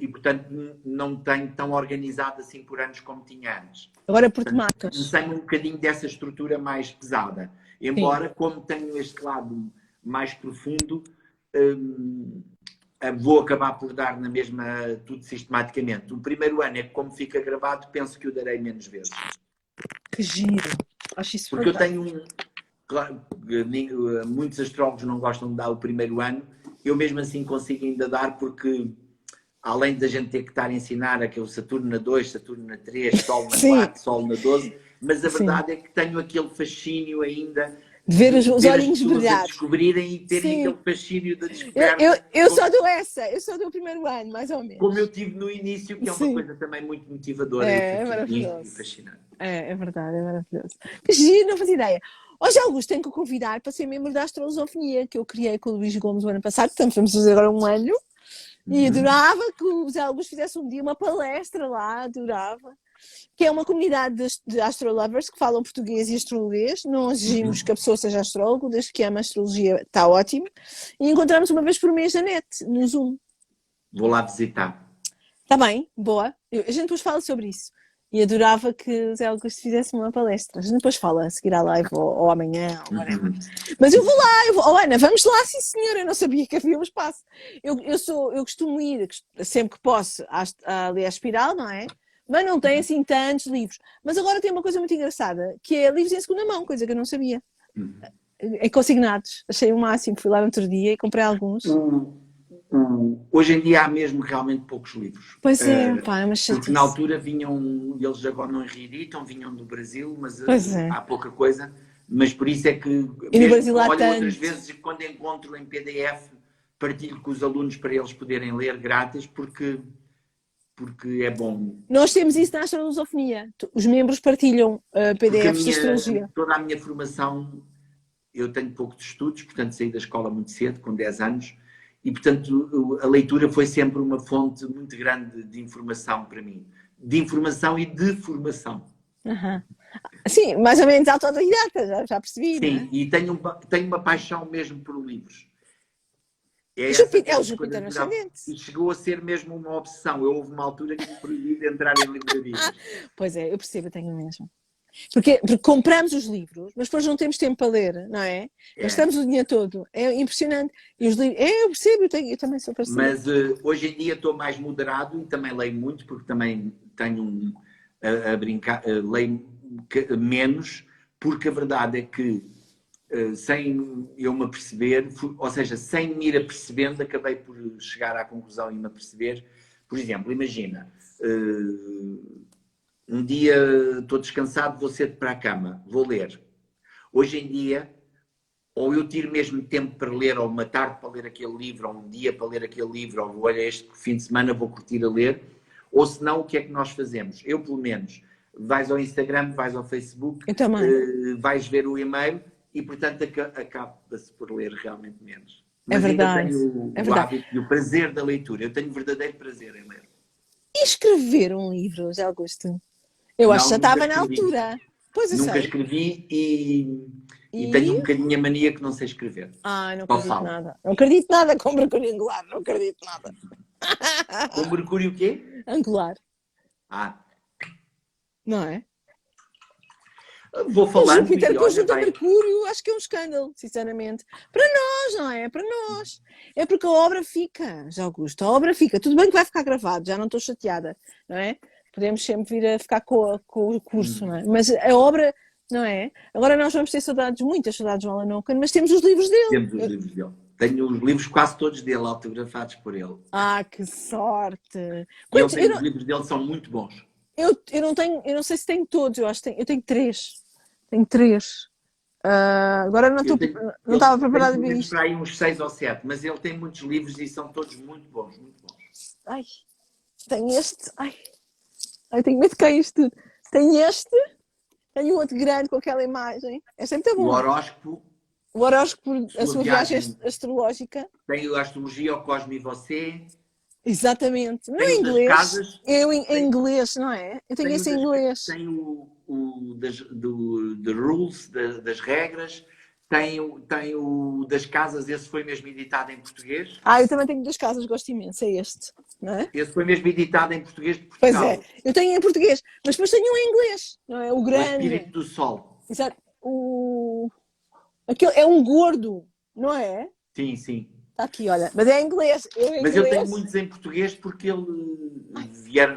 E, portanto, não tenho tão organizado assim por anos como tinha antes. Agora por temáticas. Comecei-me um bocadinho dessa estrutura mais pesada. Embora, como tenho este lado mais profundo, vou acabar por dar na mesma, tudo sistematicamente. O primeiro ano é que, como fica gravado, penso que o darei menos vezes. Que giro. Acho isso porque fantástico. Eu tenho claro, muitos astrólogos não gostam de dar o primeiro ano, eu mesmo assim consigo ainda dar, porque além da gente ter que estar a ensinar aquele Saturno na 2, Saturno na 3, Sol na 4, Sol na 12, mas a verdade é que tenho aquele fascínio ainda de ver os olhinhos brilhar, descobrirem e terem aquele fascínio da descoberta. Eu só dou eu só dou o primeiro ano, mais ou menos. Como eu tive no início, que é uma coisa também muito motivadora e maravilhoso. E fascinante. É verdade, é maravilhoso. Que giro, não fazia ideia. Hoje, Augusto, tenho que o convidar para ser membro da Astrolosofonia, que eu criei com o Luís Gomes o ano passado, portanto vamos fazer agora um ano. E adorava que o José Augusto fizesse um dia uma palestra lá, adorava. Que é uma comunidade de astrolovers que falam português e astrologês. Não exigimos que a pessoa seja astrólogo, desde que ama a astrologia está ótimo. E encontramos uma vez por mês na net, no Zoom. Vou lá visitar. Está bem, boa. A gente depois fala sobre isso. E adorava que o Zé Augusto fizesse uma palestra. A gente depois fala a seguir à live ou amanhã, ou whatever. Mas eu vou lá, Ana, vamos lá, sim senhora. Eu não sabia que havia um espaço. Eu costumo ir, sempre que posso, a ler a Espiral, não é? Mas não tem assim tantos livros. Mas agora tem uma coisa muito engraçada, que é livros em segunda mão, coisa que eu não sabia. É consignados. Achei o máximo. Fui lá no outro dia e comprei alguns. Hoje em dia há mesmo realmente poucos livros. Pois é, pá, é uma chatice. Porque na altura vinham, eles agora não reeditam, vinham do Brasil, mas há pouca coisa. Mas por isso é que, e no Brasil há olha, outras vezes quando encontro em PDF, partilho com os alunos para eles poderem ler grátis, porque é bom. Nós temos isso na Astrolosofonia. Os membros partilham PDFs de astrologia. Toda a minha formação, eu tenho pouco de estudos, portanto saí da escola muito cedo, com 10 anos, e portanto a leitura foi sempre uma fonte muito grande de informação para mim. De informação e de formação. Sim, mais ou menos autodidata, já percebi. Sim, não é? e tenho uma paixão mesmo por livros. É essa É o coisa Júpiter de no tirar- ascendente. E chegou a ser mesmo uma obsessão. Houve uma altura que me proibi de entrar em livrarias. Pois é, eu percebo, eu tenho mesmo. Porque compramos os livros, mas depois não temos tempo para ler, não é? É. Gastamos o dinheiro todo. É impressionante. E os livros, eu percebo, eu também sou parecida. Mas hoje em dia estou mais moderado e também leio muito, porque também tenho a brincar, leio menos, porque a verdade é que sem eu me aperceber, ou seja, sem me ir apercebendo, acabei por chegar à conclusão e me aperceber. Por exemplo, imagina, um dia estou descansado, vou cedo para a cama, vou ler. Hoje em dia, ou eu tiro mesmo tempo para ler, ou uma tarde para ler aquele livro, ou um dia para ler aquele livro, ou olha, este fim de semana vou curtir a ler, ou se não, o que é que nós fazemos? Eu, pelo menos, vais ao Instagram, vais ao Facebook, Eu também. vais ver o e-mail e, portanto, acaba-se por ler realmente menos. É Mas ainda verdade. tenho É o verdade. hábito e o prazer da leitura. Eu tenho verdadeiro prazer em ler. E escrever um livro, José Augusto? Eu acho que Não, já nunca estava na escrevi. altura. Pois eu Nunca sei. escrevi e tenho um E. bocadinho a mania que não sei escrever. Ai, não Só acredito falo. nada. Não acredito nada com mercúrio angular. Não acredito nada. Com Mercúrio o quê? Angular, Ah, não é? vou O falando Júpiter e olha, conjunto a vai. Mercúrio, acho que é um escândalo, sinceramente. Para nós, não é? Para nós. É porque a obra fica, já Augusto, a obra fica. Tudo bem que vai ficar gravado, já não estou chateada, não é? Podemos sempre vir a ficar com o curso, não é? Mas a obra, não é? Agora nós vamos ter saudades, muitas saudades de Alan Ockham, mas temos os livros dele. Temos os livros dele. Tenho os livros quase todos dele, autografados por ele. Ah, que sorte! E ele Quantos? tem, os livros dele são muito bons. Eu não tenho, eu não sei se tenho todos, eu tenho três. Tenho três. Agora não Eu não estava preparada tenho para livros isto. para aí uns 6 ou 7, mas ele tem muitos livros e são todos muito bons, muito bons. Ai, tenho este. Ai, tenho medo de cair isto tudo. Tenho este, tenho outro grande com aquela imagem. Este é muito O bom. horóscopo, O horóscopo, a sua sua viagem viagem, astrológica. tem a astrologia, o Cosme e você, Exatamente. Não tem em o das inglês. casas, Eu em tem, inglês, não é? Eu tenho tem o, esse em das, inglês. tem o the rules, das regras, tem o das casas, esse foi mesmo editado em português. Eu também tenho duas casas, gosto imenso. É este, não é? Esse foi mesmo editado em português de Pois Portugal. é, eu tenho em português, mas depois tenho um em inglês, não é? O O grande. Espírito do Sol. Exato. Aquele é um gordo, não é? Sim, sim. Está aqui, olha. Mas é em inglês. Mas eu tenho muitos em português porque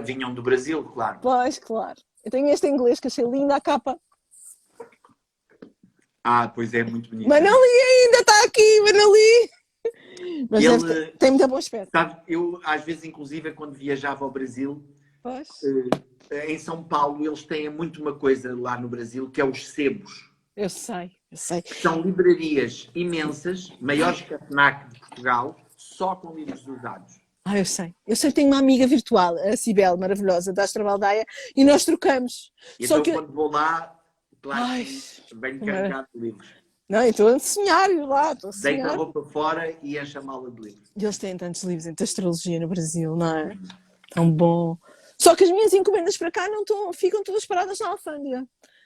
vinham do Brasil, claro. Pois, claro. Eu tenho este em inglês que achei linda a capa. Pois é, muito bonito. Mas não li ainda, está aqui, mas não li. Mas tem muito bom aspecto. Sabe, eu, às vezes, inclusive, quando viajava ao Brasil, Pois. em São Paulo, eles têm muito uma coisa lá no Brasil, que é os sebos. Eu sei. São livrarias imensas, maiores que a FNAC de Portugal, só com livros usados. Eu sei. Eu sei que tenho uma amiga virtual, a Cibele, maravilhosa, da Astrobaldeia, e nós trocamos. Então, Só que... quando vou lá, claro que venho carregado de livros. Não, eu estou a sonhar lá, estou a Deito a sonhar. roupa fora e encho a mala de livros. E eles têm tantos livros entre astrologia no Brasil, não é? Tão bom. Só que as minhas encomendas para cá ficam todas paradas na alfândega.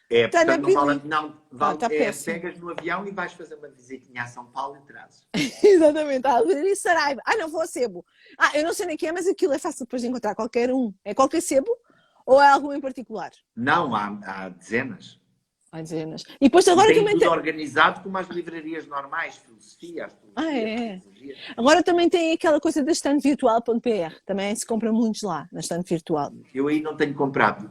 Portanto, não vale, pegas no avião e vais fazer uma visitinha a São Paulo e trazes. Exatamente, a livraria Saraiva. Não vou a sebo. Eu não sei nem quem é, mas aquilo é fácil depois de encontrar qualquer um. É qualquer sebo ou é algum em particular? Não, há dezenas. Há dezenas. E depois agora tem também tudo organizado como as livrarias normais, filosofia, astrologia, Agora também tem aquela coisa da standvirtual.pr. Também se compra muitos lá, na stand virtual. Eu aí não tenho comprado,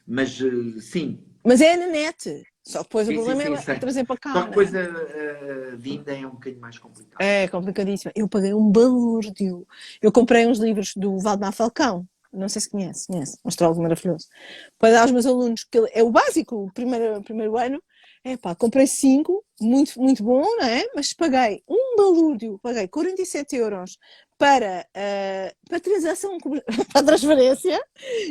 mas sim. Mas é na net. Só que depois o problema é trazer para cá. Só que depois a vinda é um bocadinho mais complicado. É complicadíssimo. Eu paguei um balúrdio. Eu comprei uns livros do Valdemar Falcão. Não sei se conhece. Um astrólogo maravilhoso. Para dar aos meus alunos, que é o básico, o primeiro ano. Comprei 5, muito, muito bom, não é? Mas paguei um balúrdio, paguei 47€ para transação, para transferência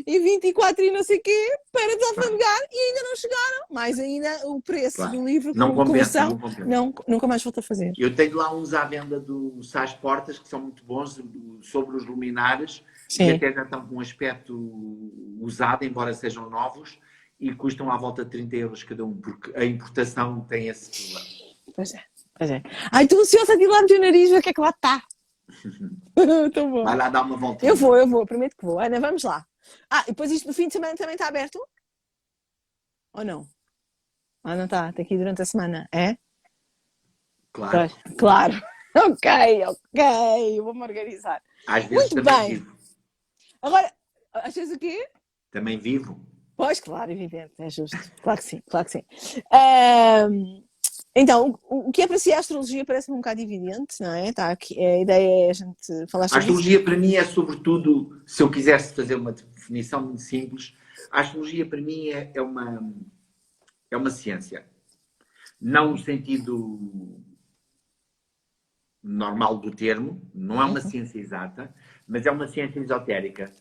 e 24 e não sei o quê para desalfandegar e ainda não chegaram. Mais ainda o preço do livro não com compensa, conversão, nunca mais volto a fazer. Eu tenho lá uns à venda do Sais Portas que são muito bons, sobre os luminares, que até já estão com um aspecto usado, embora sejam novos, e custam à volta de 30€ cada um, porque a importação tem esse problema. Pois é. Estou ansiosa de ir lá meter o nariz, ver o que é que lá está. Tão bom. Vai lá dar uma voltinha. Eu vou, prometo que vou. Ana, vamos lá. Ah, e depois isto no fim de semana também está aberto? Ou não? Ah, não está. Tem que ir durante a semana. É? Claro. Pois, claro. Ok, ok. Vou-me organizar. Às vezes Muito também bem. vivo. Agora, achas o quê? Também vivo. Pois, claro, evidente, é justo. Claro que sim, claro que sim. Ahm, então, o que é para si a astrologia parece-me um bocado evidente, não é? Tá aqui, a ideia é a gente falar A sobre isso. astrologia para mim é sobretudo, se eu quisesse fazer uma definição muito simples, a astrologia para mim é uma ciência. Não no sentido normal do termo, não é uma ciência exata, mas é uma ciência esotérica.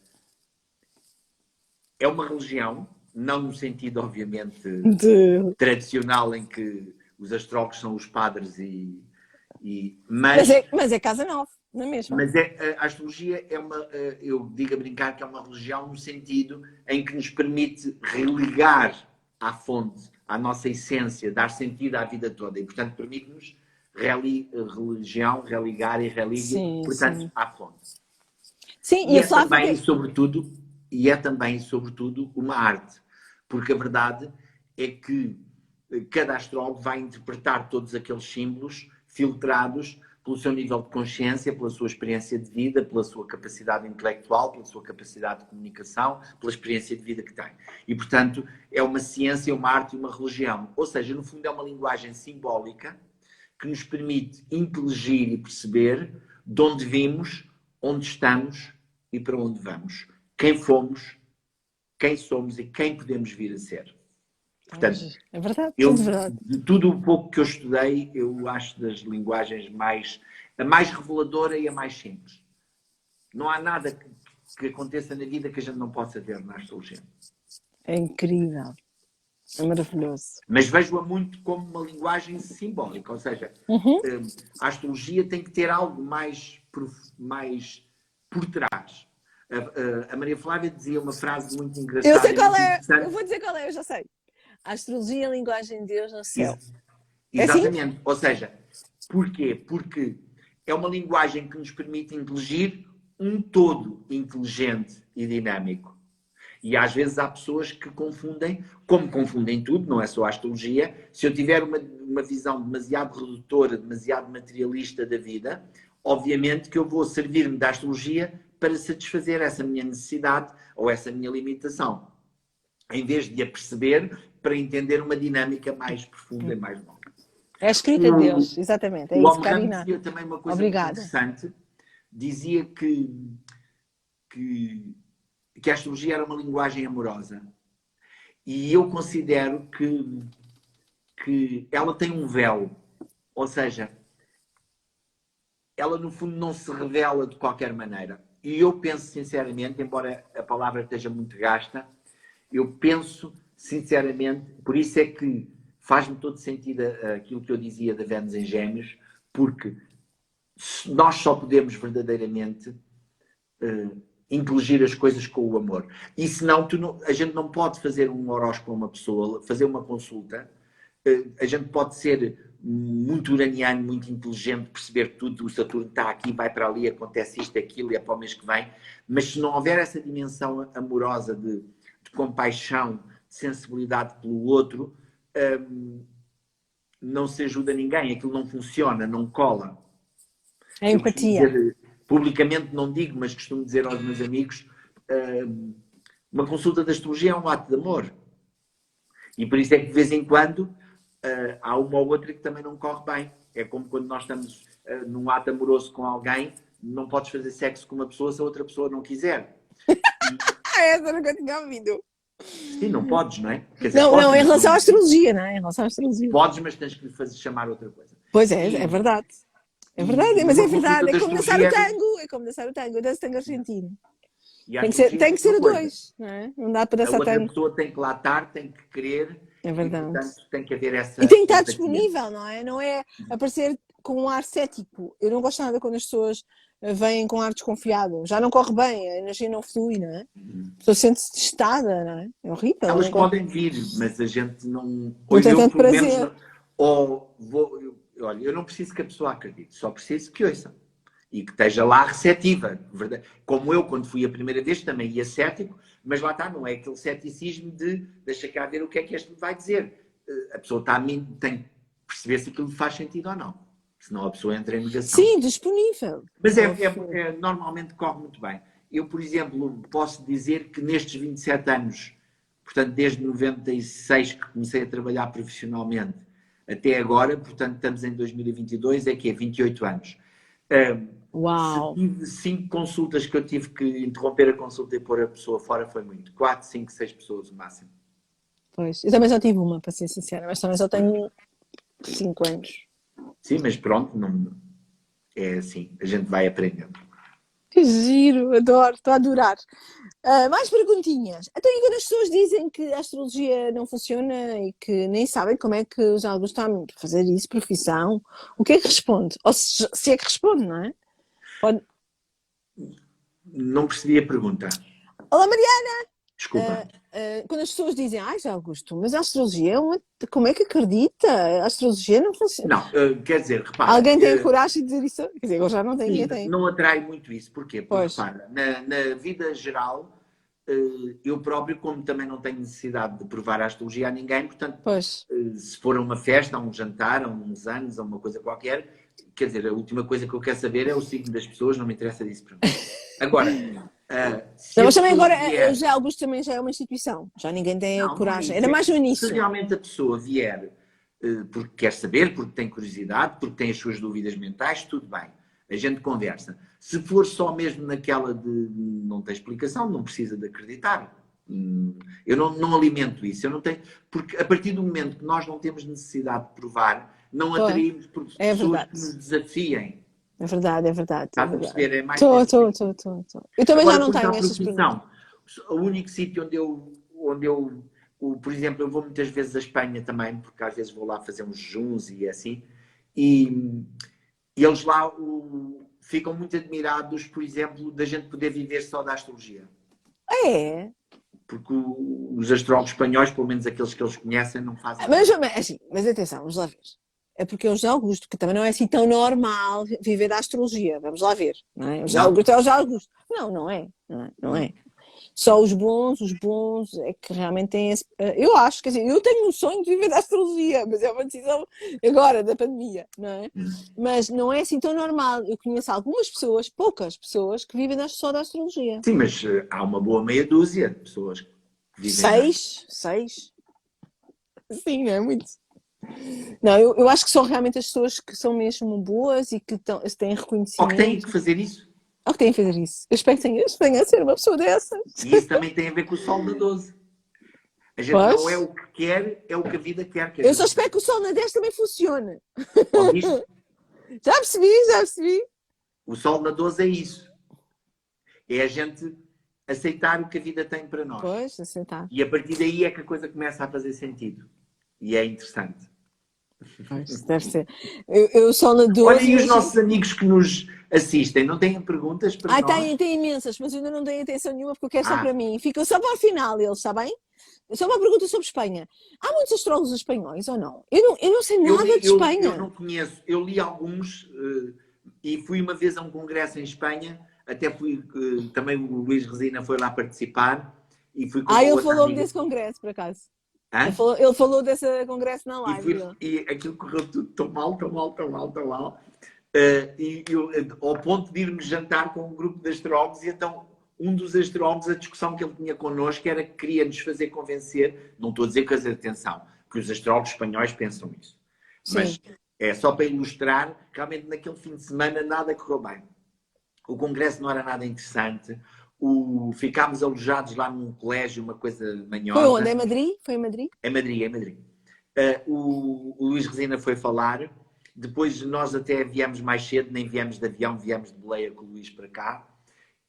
É uma religião, não no sentido, obviamente, De- tradicional em que os astrólogos são os padres Mas é Casa Nova, não é mesmo? mas a astrologia é uma, eu digo a brincar que é uma religião no sentido em que nos permite religar à fonte, à nossa essência, dar sentido à vida toda e, portanto, permite-nos religião, religar e relíquia, Sim, portanto, sim. à fonte. Sim, E e a é Flávia. também, sobretudo, uma arte. Porque a verdade é que cada astrólogo vai interpretar todos aqueles símbolos filtrados pelo seu nível de consciência, pela sua experiência de vida, pela sua capacidade intelectual, pela sua capacidade de comunicação, pela experiência de vida que tem. E, portanto, é uma ciência, uma arte e uma religião. Ou seja, no fundo é uma linguagem simbólica que nos permite inteligir e perceber de onde vimos, onde estamos e para onde vamos. Quem fomos, quem somos e quem podemos vir a ser. Portanto, É verdade, eu, tudo verdade. de tudo o pouco que eu estudei, eu acho das linguagens a mais reveladora e a mais simples. Não há nada que aconteça na vida que a gente não possa ver na astrologia. É incrível, é maravilhoso. Mas vejo-a muito como uma linguagem simbólica, ou seja, a astrologia tem que ter algo mais por trás. A Maria Flávia dizia uma frase muito Eu engraçada sei e qual muito é, eu interessante. vou dizer qual é, eu já sei. A astrologia é a linguagem de Deus no céu. É assim? Exatamente. Ou seja, porquê? Porque é uma linguagem que nos permite inteligir um todo inteligente e dinâmico. E às vezes há pessoas que confundem, como confundem tudo, não é só a astrologia. Se eu tiver uma visão demasiado redutora, demasiado materialista da vida, obviamente que eu vou servir-me da astrologia para satisfazer essa minha necessidade ou essa minha limitação. Em vez de a perceber, para entender uma dinâmica mais profunda e mais longa. É a escrita de O, Deus, exatamente. É o isso, Almorano Karina. dizia também uma coisa muito Obrigada. interessante. Dizia que a astrologia era uma linguagem amorosa. E eu considero que ela tem um véu. Ou seja, ela no fundo não se revela de qualquer maneira. E eu penso sinceramente, embora a palavra esteja muito gasta, eu penso sinceramente, por isso é que faz-me todo sentido aquilo que eu dizia da Vênus em Gêmeos, porque nós só podemos verdadeiramente inteligir as coisas com o amor. E senão a gente não pode fazer um horóscopo a uma pessoa, fazer uma consulta. A gente pode ser muito uraniano, muito inteligente, perceber tudo, o Saturno está aqui, vai para ali, acontece isto, aquilo, e é para o mês que vem. Mas se não houver essa dimensão amorosa de compaixão, de sensibilidade pelo outro, não se ajuda ninguém. Aquilo não funciona, não cola. É Eu costumo empatia. dizer, publicamente não digo, mas costumo dizer aos meus amigos, uma consulta de astrologia é um ato de amor. E por isso é que de vez em quando há uma ou outra que também não corre bem. É como quando nós estamos num ato amoroso com alguém, não podes fazer sexo com uma pessoa se a outra pessoa não quiser. Essa nunca tinha ouvido. Sim, não podes, não é? Quer dizer, Não, podes, não, em mas relação à não... astrologia, não é? Em relação à astrologia. Podes, mas tens que lhe fazer chamar outra coisa. Pois é verdade. É verdade, E mas é uma consulta verdade. de É como dançar o astrologia tango. É como dançar o tango. Eu danço tango argentino. e a Tem astrologia que é ser uma a coisa. dois, não é? Não dá para A dançar outra tango. pessoa tem que lá estar, tem que querer É e, verdade. portanto, tem que haver essa E tem que estar empatia. disponível, não é? Não é aparecer com um ar cético. Eu não gosto nada quando as pessoas vêm com ar desconfiado. Já não corre bem, a energia não flui, não é? A pessoa sente-se testada, não é? É horrível. Elas Não, gosto. podem vir, mas a gente não. Não Ou tem eu, tanto pelo menos, prazer. ou vou. Olha, eu não preciso que a pessoa acredite, só preciso que ouça. e que esteja lá receptiva. Como eu, quando fui a primeira vez, também ia cético, mas lá está, não é aquele ceticismo de deixa cá ver o que é que este me vai dizer. A pessoa tem que perceber se aquilo faz sentido ou não. Senão a pessoa entra em negação. Sim, disponível. Mas normalmente corre muito bem. Eu, por exemplo, posso dizer que nestes 27 anos, portanto, desde 96 que comecei a trabalhar profissionalmente até agora, portanto, estamos em 2022, é que é 28 anos. Uau! Se tive 5 consultas que eu tive que interromper a consulta e pôr a pessoa fora, foi muito. 4, 5, 6 pessoas o máximo. Pois, eu também só tive uma, para ser sincera, mas também só tenho 5 anos. Sim, mas pronto, não, é assim, a gente vai aprendendo. Que giro, adoro, estou a adorar. Mais perguntinhas. Então, e quando as pessoas dizem que a astrologia não funciona e que nem sabem como é que os alguns estão a fazer isso, profissão, o que é que responde? Ou se é que responde, não é? Pode... Não percebi a pergunta. Olá, Maria! Desculpa. Quando as pessoas dizem, já Augusto, mas a astrologia, como é que acredita? A astrologia não funciona. Não, quer dizer, repara. Alguém tem coragem de dizer isso? Quer dizer, eu já não tenho, Sim, ninguém tem. não atrai muito isso. Porquê? Porque, Pois. repara, na vida geral, eu próprio, como também não tenho necessidade de provar a astrologia a ninguém, portanto, Pois. Se for a uma festa, a um jantar, a uns anos, a uma coisa qualquer, quer dizer, a última coisa que eu quero saber é o signo das pessoas, não me interessa disso para mim. Agora, não, mas também agora, vier... já Augusto também já é uma instituição, já ninguém tem a coragem. É Era mais no início. Se realmente a pessoa vier porque quer saber, porque tem curiosidade, porque tem as suas dúvidas mentais, tudo bem. A gente conversa. Se for só mesmo naquela de não tem explicação, não precisa de acreditar. Eu não alimento isso. Eu não tenho, porque a partir do momento que nós não temos necessidade de provar, não atraímos por pessoas que nos desafiem. É verdade, é verdade. Estás a perceber? É mais Estou. Eu também agora, já não tenho essas perguntas. O único sítio onde eu, por exemplo, eu vou muitas vezes à Espanha também, porque às vezes vou lá fazer uns jejuns e assim, e eles lá ficam muito admirados, por exemplo, da gente poder viver só da astrologia. É? Porque os astrólogos espanhóis, pelo menos aqueles que eles conhecem, não fazem. Mas atenção, vamos lá ver. É porque é o José Augusto, que também não é assim tão normal viver da astrologia. Vamos lá ver. Não é? O José Augusto é o José Augusto. Não é. Só os bons é que realmente têm esse... Eu acho, quer dizer, eu tenho um sonho de viver da astrologia, mas é uma decisão agora, da pandemia, não é? Mas não é assim tão normal. Eu conheço algumas pessoas, poucas pessoas, que vivem só da astrologia. Sim, mas há uma boa meia dúzia de pessoas que vivem... Seis? Sim, não é muito... Não, eu acho que são realmente as pessoas que são mesmo boas e que têm reconhecimento. Ou que têm que fazer isso. Ou que têm que fazer isso. Eu espero que tenha a ser uma pessoa dessas. E isso também tem a ver com o Sol na 12. A gente não é o que quer, é o que a vida quer. Eu só espero que o Sol na 10 também funcione. Ouviste? Já percebi. O Sol na 12 é isso. É a gente aceitar o que a vida tem para nós. Pois, aceitar. E a partir daí é que a coisa começa a fazer sentido. E é interessante. Pois, deve ser. Eu só na 12. Olha, e os nossos amigos que nos assistem, não têm perguntas para nós? Tem imensas, mas eu ainda não dei atenção nenhuma porque eu quero só para mim. Fica só para o final, eles, está bem? Só uma pergunta sobre Espanha. Há muitos astrólogos espanhóis ou não? Eu não sei nada de Espanha. Eu não conheço. Eu li alguns e fui uma vez a um congresso em Espanha. Até fui, também o Luís Resina foi lá participar. E fui com ele falou-me desse congresso, por acaso. Ele falou desse congresso na live. E aquilo correu tudo tão mal. Ao ponto de irmos jantar com um grupo de astrólogos, e então um dos astrólogos, a discussão que ele tinha connosco era que queria nos fazer convencer, não estou a dizer que atenção, que os astrólogos espanhóis pensam isso. Sim. Mas é só para ilustrar, realmente naquele fim de semana nada correu bem. O congresso não era nada interessante. Ficámos alojados lá num colégio, uma coisa manhosa. Foi onde? É Madrid? Foi em Madrid? É Madrid. O Luís Resina foi falar. Depois nós até viemos mais cedo, nem viemos de avião, viemos de boleia com o Luís para cá.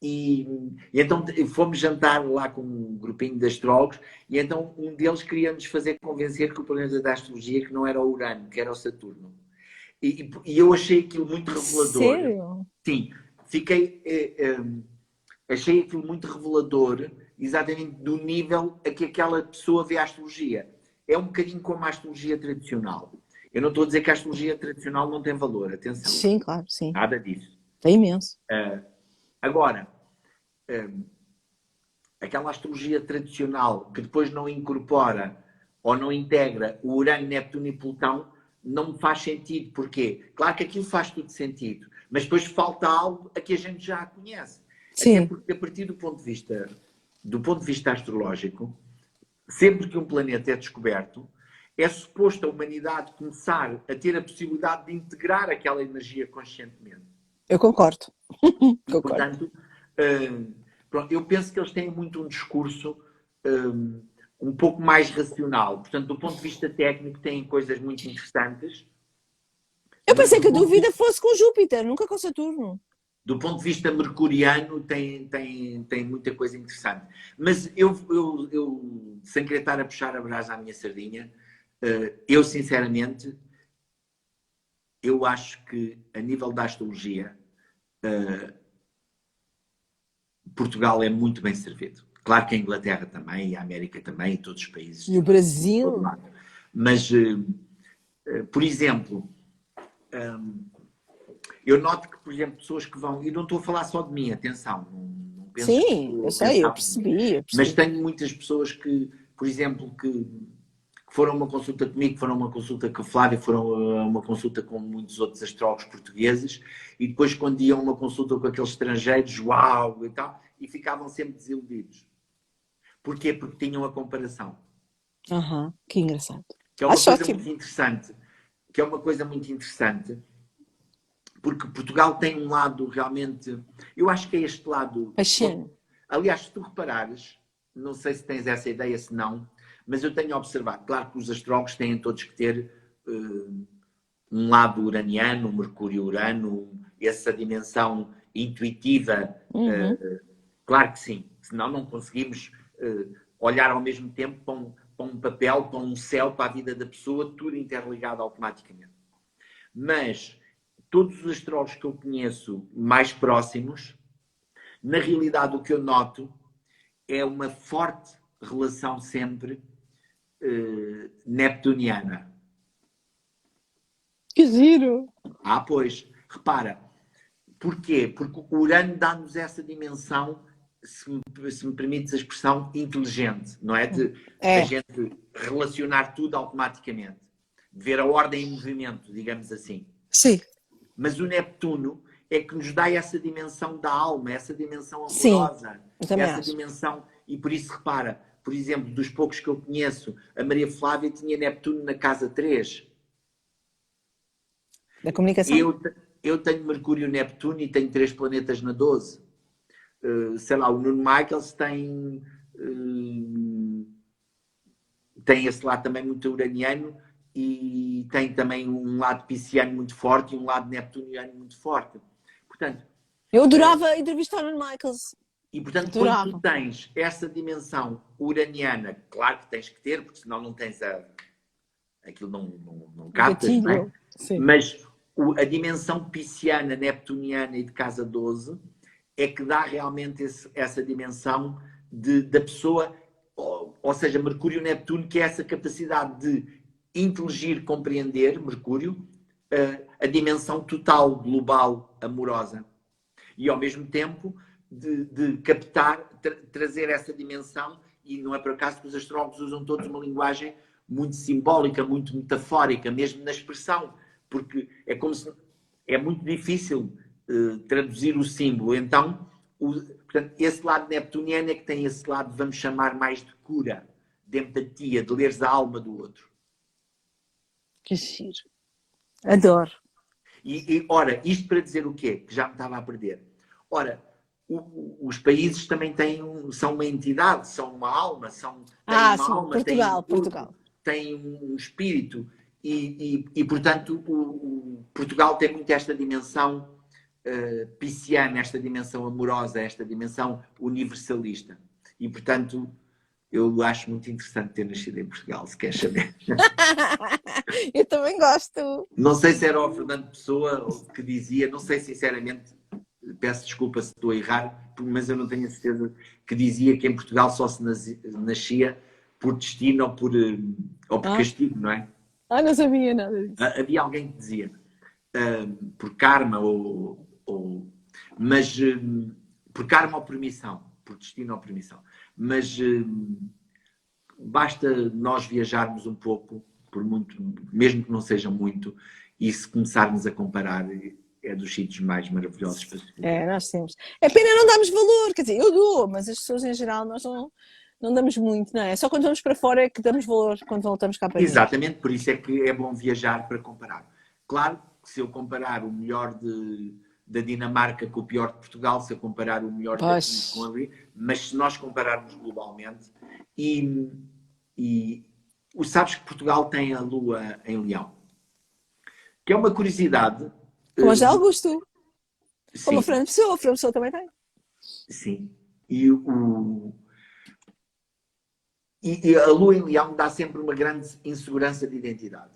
E então fomos jantar lá com um grupinho de astrólogos, e então um deles queria-nos fazer convencer que o planeta da astrologia que não era o Urano, que era o Saturno. E eu achei aquilo muito revelador. Sério? Sim. Achei aquilo muito revelador, exatamente do nível a que aquela pessoa vê a astrologia. É um bocadinho como a astrologia tradicional. Eu não estou a dizer que a astrologia tradicional não tem valor, atenção. Sim, claro, sim. Nada disso. É imenso. Agora, aquela astrologia tradicional que depois não incorpora ou não integra o Urano, Neptuno e Plutão, não me faz sentido. Porquê? Claro que aquilo faz tudo sentido, mas depois falta algo a que a gente já conhece. Sim. Até porque, a partir do ponto de vista astrológico, sempre que um planeta é descoberto, é suposto a humanidade começar a ter a possibilidade de integrar aquela energia conscientemente. Eu concordo. E, portanto, pronto, eu penso que eles têm muito um discurso um pouco mais racional. Portanto, do ponto de vista técnico, têm coisas muito interessantes. Eu pensei que a dúvida fosse com Júpiter, nunca com Saturno. Do ponto de vista mercuriano, tem muita coisa interessante. Mas eu, sem querer estar a puxar a brasa à minha sardinha, eu, sinceramente, eu acho que, a nível da astrologia, Portugal é muito bem servido. Claro que a Inglaterra também, e a América também, e todos os países. E o Brasil? Mas, por exemplo, eu noto que, por exemplo, pessoas que vão... E não estou a falar só de mim, atenção. Não penso sim, eu sei, eu percebi. Mas tenho muitas pessoas que, por exemplo, que foram a uma consulta comigo, foram a uma consulta com a Flávia, foram a uma consulta com muitos outros astrólogos portugueses, e depois, quando iam a uma consulta com aqueles estrangeiros, uau, e tal, e ficavam sempre desiludidos. Porquê? Porque tinham a comparação. Que engraçado. Que é uma coisa muito interessante. Que é uma coisa muito interessante, porque Portugal tem um lado realmente... Eu acho que é este lado... Paixão. Aliás, se tu reparares, não sei se tens essa ideia, se não, mas eu tenho observado, claro que os astrólogos têm todos que ter um lado uraniano, Mercúrio-Urano, essa dimensão intuitiva, claro que sim, senão não conseguimos olhar ao mesmo tempo para um papel, para um céu, para a vida da pessoa, tudo interligado automaticamente. Mas todos os astrólogos que eu conheço mais próximos, na realidade o que eu noto é uma forte relação sempre neptuniana. Que giro! Pois, repara, porquê? Porque o Urano dá-nos essa dimensão, se me permites a expressão, inteligente, não é? De a gente relacionar tudo automaticamente, de ver a ordem em movimento, digamos assim. Sim. Mas o Neptuno é que nos dá essa dimensão da alma, essa dimensão amorosa, essa dimensão, e por isso repara, por exemplo, dos poucos que eu conheço, a Maria Flávia tinha Neptuno na casa 3. Da comunicação? Eu tenho Mercúrio, Neptuno e tenho 3 planetas na 12. Sei lá, o Nuno Michaels tem esse lado também muito uraniano e tem também um lado pisciano muito forte e um lado neptuniano muito forte. Portanto, eu adorava entrevistar o Nuno Michaels. E, portanto, quando tu tens essa dimensão uraniana, claro que tens que ter, porque senão não tens aquilo não captas, não é? Sim. Mas a dimensão pisciana, neptuniana e de casa 12 é que dá realmente essa dimensão da pessoa, ou seja, Mercúrio e Neptuno, que é essa capacidade de inteligir, compreender, Mercúrio, a dimensão total, global, amorosa. E, ao mesmo tempo, de captar, trazer essa dimensão, e não é por acaso que os astrólogos usam todos uma linguagem muito simbólica, muito metafórica, mesmo na expressão, porque é como se... É muito difícil traduzir o símbolo. Então, portanto, esse lado neptuniano é que tem esse lado, vamos chamar mais de cura, de empatia, de leres a alma do outro. Que giro. Adoro. Ora, isto para dizer o quê? Que já me estava a perder. Ora, os países também são uma entidade, são uma alma, têm uma alma, Portugal, têm um corpo, têm um espírito e portanto, Portugal tem muito esta dimensão pisciana, esta dimensão amorosa, esta dimensão universalista. E, portanto, eu acho muito interessante ter nascido em Portugal, se queres saber. Eu também gosto. Não sei se era o Fernando Pessoa que dizia, não sei sinceramente, peço desculpa se estou a errar, mas eu não tenho a certeza, que dizia que em Portugal só se nascia por destino ou por castigo, não é? Não sabia nada disso. Havia alguém que dizia por karma ou Mas por karma ou por missão, por destino ou por missão. Mas basta nós viajarmos um pouco, por muito, mesmo que não seja muito, e se começarmos a comparar, é dos sítios mais maravilhosos para se viver. É, nós temos. É pena não darmos valor, quer dizer, eu dou, mas as pessoas em geral nós não damos muito, não é? Só quando vamos para fora é que damos valor quando voltamos cá para dentro. Exatamente, por isso é que é bom viajar para comparar. Claro que se eu comparar o melhor da Dinamarca com o pior de Portugal, se eu comparar o melhor daqui com ali, mas se nós compararmos globalmente, e sabes que Portugal tem a Lua em Leão, que é uma curiosidade. Como o José Augusto, como sim, a Fernando Pessoa também tem. sim. E a Lua em Leão dá sempre uma grande insegurança de identidade.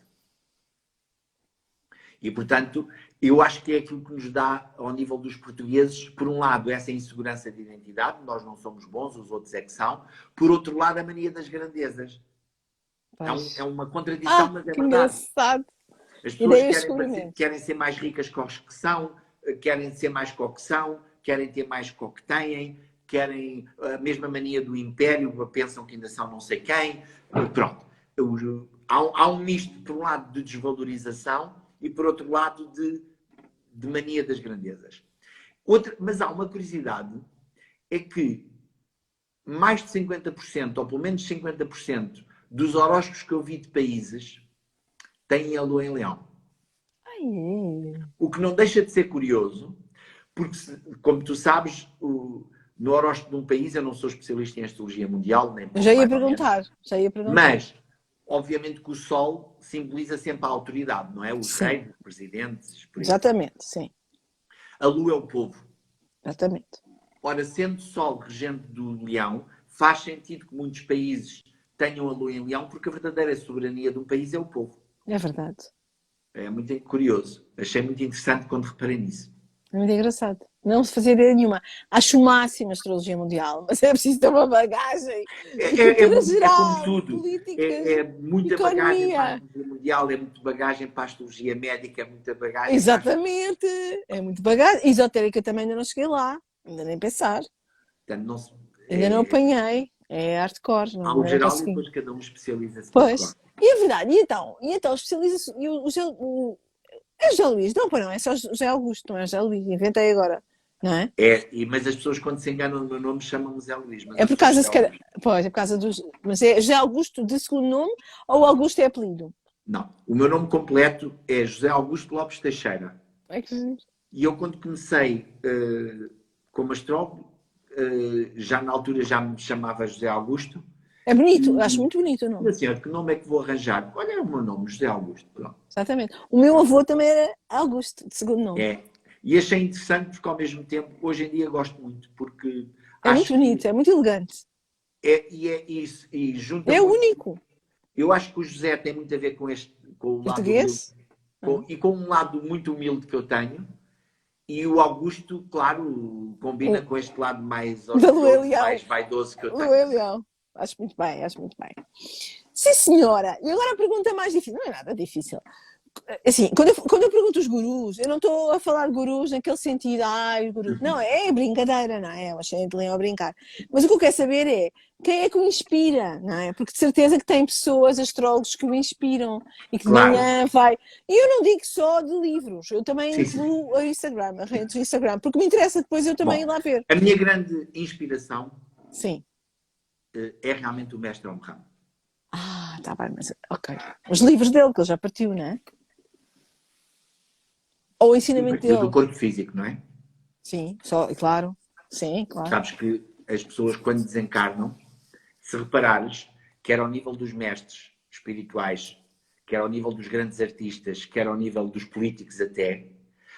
E, portanto, eu acho que é aquilo que nos dá, ao nível dos portugueses, por um lado, essa insegurança de identidade, nós não somos bons, os outros é que são. Por outro lado, a mania das grandezas. É uma contradição, mas é que verdade. Engraçado. As pessoas querem ser mais ricas que os que são, querem ser mais que o que são, querem ter mais que o que têm, querem a mesma mania do império, pensam que ainda são não sei quem. Pronto. Há um misto, por um lado, de desvalorização e, por outro lado, de mania das grandezas. Mas há uma curiosidade, é que mais de 50%, ou pelo menos 50%, dos horóscopos que eu vi de países têm a Lua em Leão. O que não deixa de ser curioso, porque, como tu sabes, no horóscopo de um país, eu não sou especialista em astrologia mundial, nem já ia perguntar. Mas, obviamente que o Sol simboliza sempre a autoridade, não é? Os reis, os presidentes. Exatamente, sim. A Lua é o povo. Exatamente. Ora, sendo Sol regente do Leão, faz sentido que muitos países tenham a Lua em Leão, porque a verdadeira soberania de um país é o povo. É verdade. É muito curioso. Achei muito interessante quando reparei nisso. É muito engraçado. Não se fazia ideia nenhuma. Acho o máximo a astrologia mundial, mas é preciso ter uma bagagem de cultura geral, é como tudo. Políticas, é muita economia. Bagagem para a astrologia mundial, é muita bagagem para a astrologia médica, é muita bagagem. Exatamente. É muito bagagem. Esotérica também ainda não cheguei lá. Ainda nem pensar. Portanto, ainda não apanhei. É hardcore. Há o geral e depois cada um especializa-se. Pois. E é verdade. E então especializa-se. É José Luís? Não, não. É só José Augusto, não é José Luís. Inventei agora. Não é? Mas as pessoas quando se enganam no meu nome chamam-me Zé Luís. É por causa, se calhar, pois, é por causa dos... Mas é José Augusto de segundo nome ou Augusto é apelido? Não. O meu nome completo é José Augusto Lopes Teixeira. É que... E eu quando comecei como astrólogo, já na altura já me chamava José Augusto. É bonito, acho muito bonito o nome. E assim, que nome é que vou arranjar? Olha, é o meu nome, José Augusto. Pronto. Exatamente. O meu avô também era Augusto, de segundo nome. É. E achei interessante porque, ao mesmo tempo, hoje em dia gosto muito, porque... É muito bonito, é muito elegante. E é isso. E junto é único. Eu acho que o José tem muito a ver com o português lado e com um lado muito humilde que eu tenho. E o Augusto, claro, combina com este lado mais orgulhoso, mais vaidoso que eu tenho. Acho muito bem, acho muito bem. Sim, senhora. E agora a pergunta mais difícil. Não é nada difícil. Assim, quando eu pergunto os gurus, eu não estou a falar de gurus naquele sentido, os gurus. Não, é brincadeira, não é? Eu achei de leão a brincar. Mas o que eu quero saber é quem é que o inspira, não é? Porque de certeza que tem pessoas, astrólogos, que o inspiram e que de manhã vai. E eu não digo só de livros, eu também incluo a Instagram, a rede do Instagram, porque me interessa depois eu também ir lá ver. A minha grande inspiração Sim. É realmente o mestre Omram. Tá bem, mas ok. Os livros dele, que ele já partiu, não é? Ou o ensinamento dele. Do corpo físico, não é? Sim, claro. Sim, claro. Sabes que as pessoas, quando desencarnam, se reparares, quer ao nível dos mestres espirituais, quer ao nível dos grandes artistas, quer ao nível dos políticos até,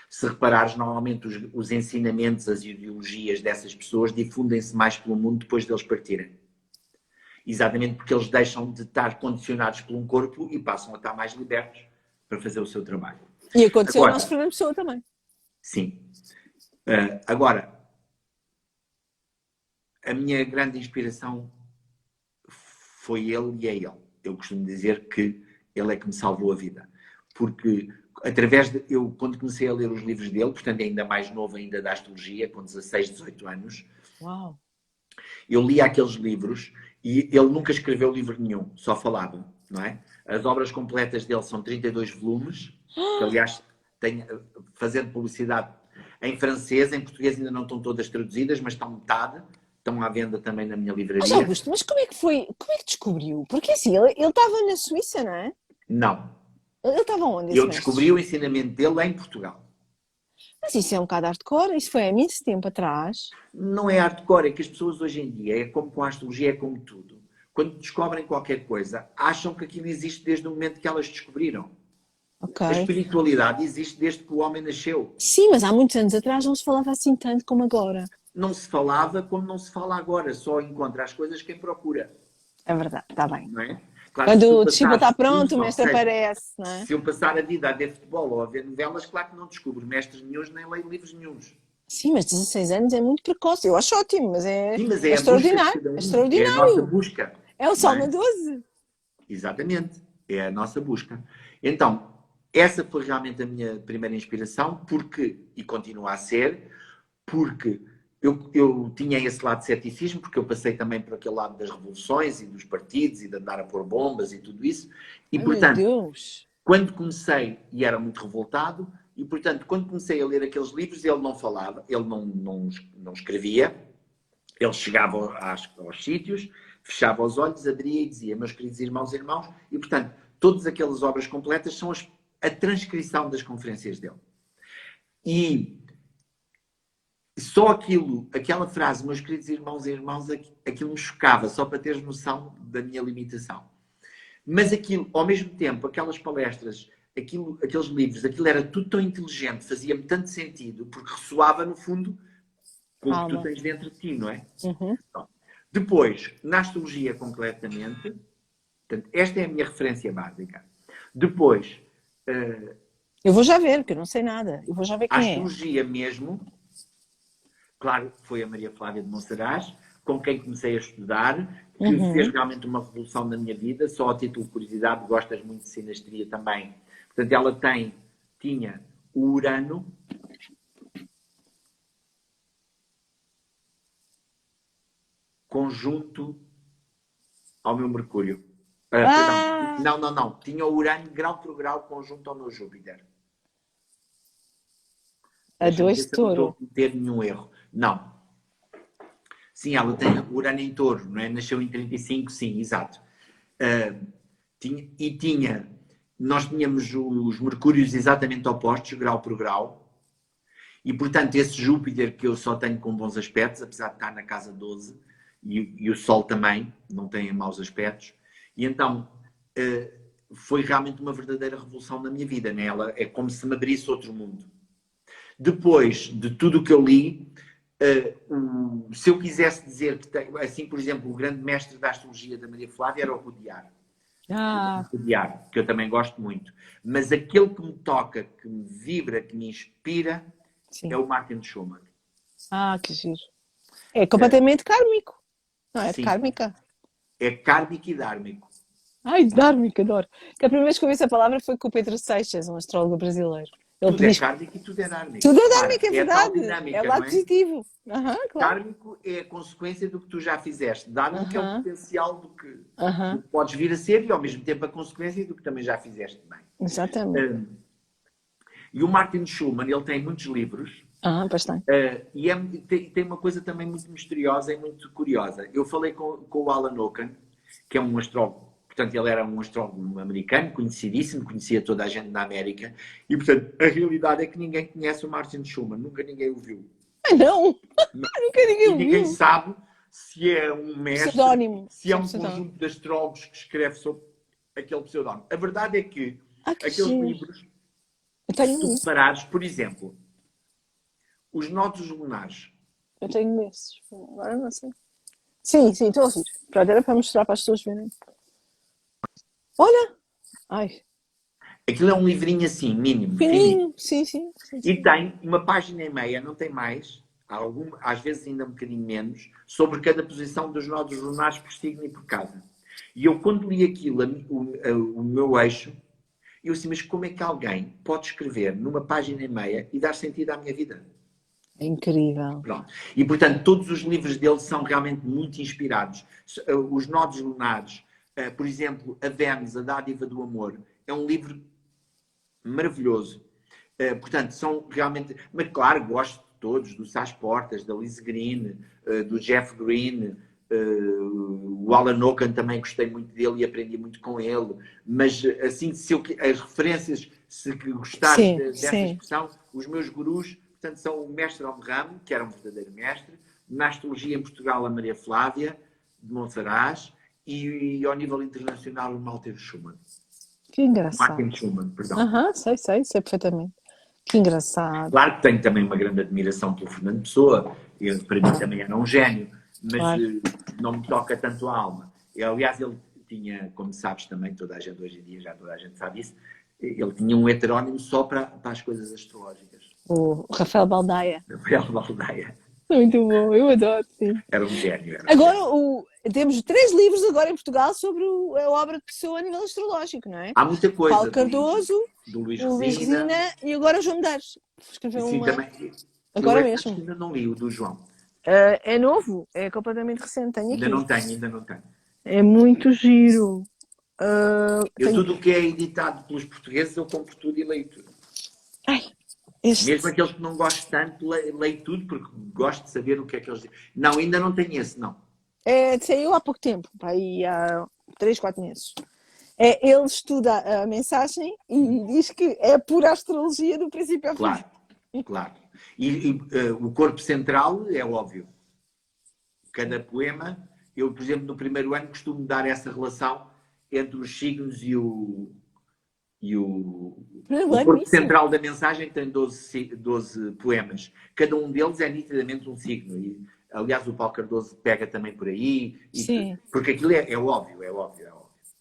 se reparares, normalmente os ensinamentos, as ideologias dessas pessoas difundem-se mais pelo mundo depois deles partirem. Exatamente porque eles deixam de estar condicionados por um corpo e passam a estar mais libertos para fazer o seu trabalho. E aconteceu ao nosso Fernando Pessoa também. Sim. Agora, a minha grande inspiração foi ele e é ele. Eu costumo dizer que ele é que me salvou a vida. Porque eu, quando comecei a ler os livros dele, portanto ainda mais novo ainda da astrologia, com 16, 18 anos, Uau. eu lia aqueles livros e ele nunca escreveu livro nenhum, só falava, não é? As obras completas dele são 32 volumes, que aliás, fazendo publicidade em francês, em português ainda não estão todas traduzidas, mas estão metade, estão à venda também na minha Mas, livraria. Augusto, mas como é que foi? Como é que descobriu? Porque assim, ele estava na Suíça, não é? Não. Ele estava onde, esse Eu mestre? descobri o ensinamento dele em Portugal. Mas isso é um bocado hardcore, isso foi há imenso tempo atrás. Não é hardcore, é que as pessoas hoje em dia, é como com a astrologia, é como tudo. Quando descobrem qualquer coisa, acham que aquilo existe desde o momento que elas descobriram. Ok. A espiritualidade existe desde que o homem nasceu. Sim, mas há muitos anos atrás não se falava assim tanto como agora. Não se falava como não se fala agora, só encontra as coisas quem procura. É verdade, está bem. Não é? Claro, Quando se tu o discípulo está passares pronto, o 15 ou mestre 6, aparece, não é? se eu passar a vida a ver futebol ou a ver novelas, claro que não descubro mestres nenhuns nem leio livros nenhuns. Sim, mas 16 anos é muito precoce. Eu acho ótimo, mas é Sim, mas é a busca de extraordinário. cada É um, é a nossa extraordinário. busca, É o não Salmo é? 12. Exatamente, é a nossa busca. Então, essa foi realmente a minha primeira inspiração, porque, e continua a ser, porque eu tinha esse lado de ceticismo, porque eu passei também por aquele lado das revoluções e dos partidos e de andar a pôr bombas e tudo isso, e Ai, meu portanto, Deus. quando comecei, e era muito revoltado, e portanto, quando comecei a ler aqueles livros, ele não falava, ele não escrevia, ele chegava aos sítios, fechava os olhos, abria e dizia: meus queridos irmãos e irmãos, e portanto, todas aquelas obras completas são a transcrição das conferências dele. E só aquela frase, meus queridos irmãos e irmãos, aquilo me chocava, só para teres noção da minha limitação. Mas aquilo, ao mesmo tempo, aquelas palestras, aqueles livros, aquilo era tudo tão inteligente, fazia-me tanto sentido, porque ressoava, no fundo, com o que tu Calma. tens dentro de ti, não é? Uhum. Depois, na astrologia completamente, portanto, esta é a minha referência básica. Depois, Eu vou já ver, porque eu não sei nada. Eu vou já ver a quem é. astrologia mesmo, claro, foi a Maria Flávia de Monsaraz, com quem comecei a estudar, que fez realmente uma revolução na minha vida. Só a título de curiosidade, gostas muito de sinastria também. Portanto, ela tinha o Urano conjunto ao meu Mercúrio. Ah, Perdão. Não. Tinha o Urano grau por grau conjunto ao meu Júpiter. a Deixa-me 2 ver de se eu não estou a touro. cometer nenhum erro. Não. Sim, ela tem o Urano em touro, não é? Nasceu em 35, sim, exato. Nós tínhamos os Mercúrios exatamente opostos, grau por grau, e portanto esse Júpiter que eu só tenho com bons aspectos, apesar de estar na casa 12, e o Sol também, não tem maus aspectos, e então foi realmente uma verdadeira revolução na minha vida, né? Ela é como se me abrisse outro mundo. Depois de tudo o que eu li, se eu quisesse dizer que tem, assim, por exemplo, o grande mestre da astrologia da Maria Flávia era o Rudyard. Ah, Rudyard, que eu também gosto muito. Mas aquele que me toca, que me vibra, que me inspira, é sim. o Martin Schumann. Ah, que giro. É completamente kármico. Não é de Sim, kármica. é kármico e dármico. Ai, dármica, adoro. Que a primeira vez que eu ouvi essa palavra foi com o Pedro Seixas, um astrólogo brasileiro. Ele Tudo é diz: kármico e tudo é dármico. tudo é Claro, dármica, é é a tal verdade. É o dinâmica, não lado é? positivo. Aham, claro. Kármico é a consequência do que tu já fizeste. Dármico é o Aham, potencial do aham. que podes vir a ser e ao mesmo tempo a consequência do que também já fizeste bem. Exatamente. E o Martin Schumann, ele tem muitos livros. Ah, pois tem. Tem uma coisa também muito misteriosa e muito curiosa. Eu falei com o Alan Oken, que é um astrólogo. Portanto, ele era um astrólogo americano, conhecidíssimo, conhecia toda a gente na América. E, portanto, a realidade é que ninguém conhece o Martin Schumann. Nunca ninguém o viu. Ai, não! Nunca ninguém E o ninguém viu. sabe se é um mestre, Pseudónimo. se é Só um pseudónimo. conjunto de astrólogos que escreve sobre aquele pseudónimo. A verdade é que Ah, que aqueles giro. livros, Eu se tenho tu um. reparares, por exemplo, os nódulos lunares. Eu tenho esses. Agora não sei. Sim, sim, estou a ouvir. Pronto, era para mostrar para as pessoas verem. Olha! Ai, Aquilo é um livrinho assim, mínimo, fininho. fininho. Sim, sim, sim, E sim. tem uma página e meia, não tem mais, às vezes ainda um bocadinho menos, sobre cada posição dos nódulos lunares por signo e por casa. E eu, quando li aquilo, o meu eixo, E eu assim, mas como é que alguém pode escrever numa página e meia e dar sentido à minha vida? É incrível. Pronto. E, portanto, todos os livros dele são realmente muito inspirados. Os Nodos Lunares, por exemplo, A Vênus, A Dádiva do Amor, é um livro maravilhoso. Portanto, são realmente... Mas, claro, gosto de todos, do Sás Portas, da Liz Green, do Jeff Green, o Alan Ockham também gostei muito dele e aprendi muito com ele. Mas, assim, se eu, as referências, se gostares dessa expressão, os meus gurus, portanto, são o mestre Almerramo, que era um verdadeiro mestre, na astrologia em Portugal, a Maria Flávia, de Monsaraz, e ao nível internacional, o Malter Schumann. Que engraçado. Martin Schumann, perdão. Sei perfeitamente. Que engraçado. Claro que tenho também uma grande admiração pelo Fernando Pessoa, ele para mim também era um gênio, mas não me toca tanto a alma. Aliás, ele tinha, como sabes também, toda a gente hoje em dia, já toda a gente sabe isso, ele tinha um heterónimo só para as coisas astrológicas. O Rafael Baldaia. Rafael Baldaia. Muito bom, eu adoro, sim. Era um gênio. Agora, temos 3 livros agora em Portugal sobre a obra de Pessoa a nível astrológico, não é? Há muita coisa. Paulo Cardoso, do Luís o Luís Resina, e agora o João Medeiros. Escreveu sim, uma... também. Agora mesmo. Ainda não li o do João. É novo, é completamente recente. Tenho aqui. Ainda não tenho. É muito giro. Tudo o que é editado pelos portugueses, eu compro tudo e leio tudo. Mesmo aqueles que não gosto tanto, leio tudo, porque gosto de saber o que é que eles dizem. Não, ainda não tenho esse, não. Saiu há pouco tempo, aí há 3, 4 meses. Ele estuda a mensagem e diz que é pura astrologia do princípio ao fim. Claro. E o corpo central é óbvio. Cada poema, eu, por exemplo, no primeiro ano costumo dar essa relação entre os signos e o corpo central da mensagem tem 12 poemas. Cada um deles é nitidamente um signo. E, aliás, o Paulo Cardoso pega também por aí. Porque aquilo é óbvio.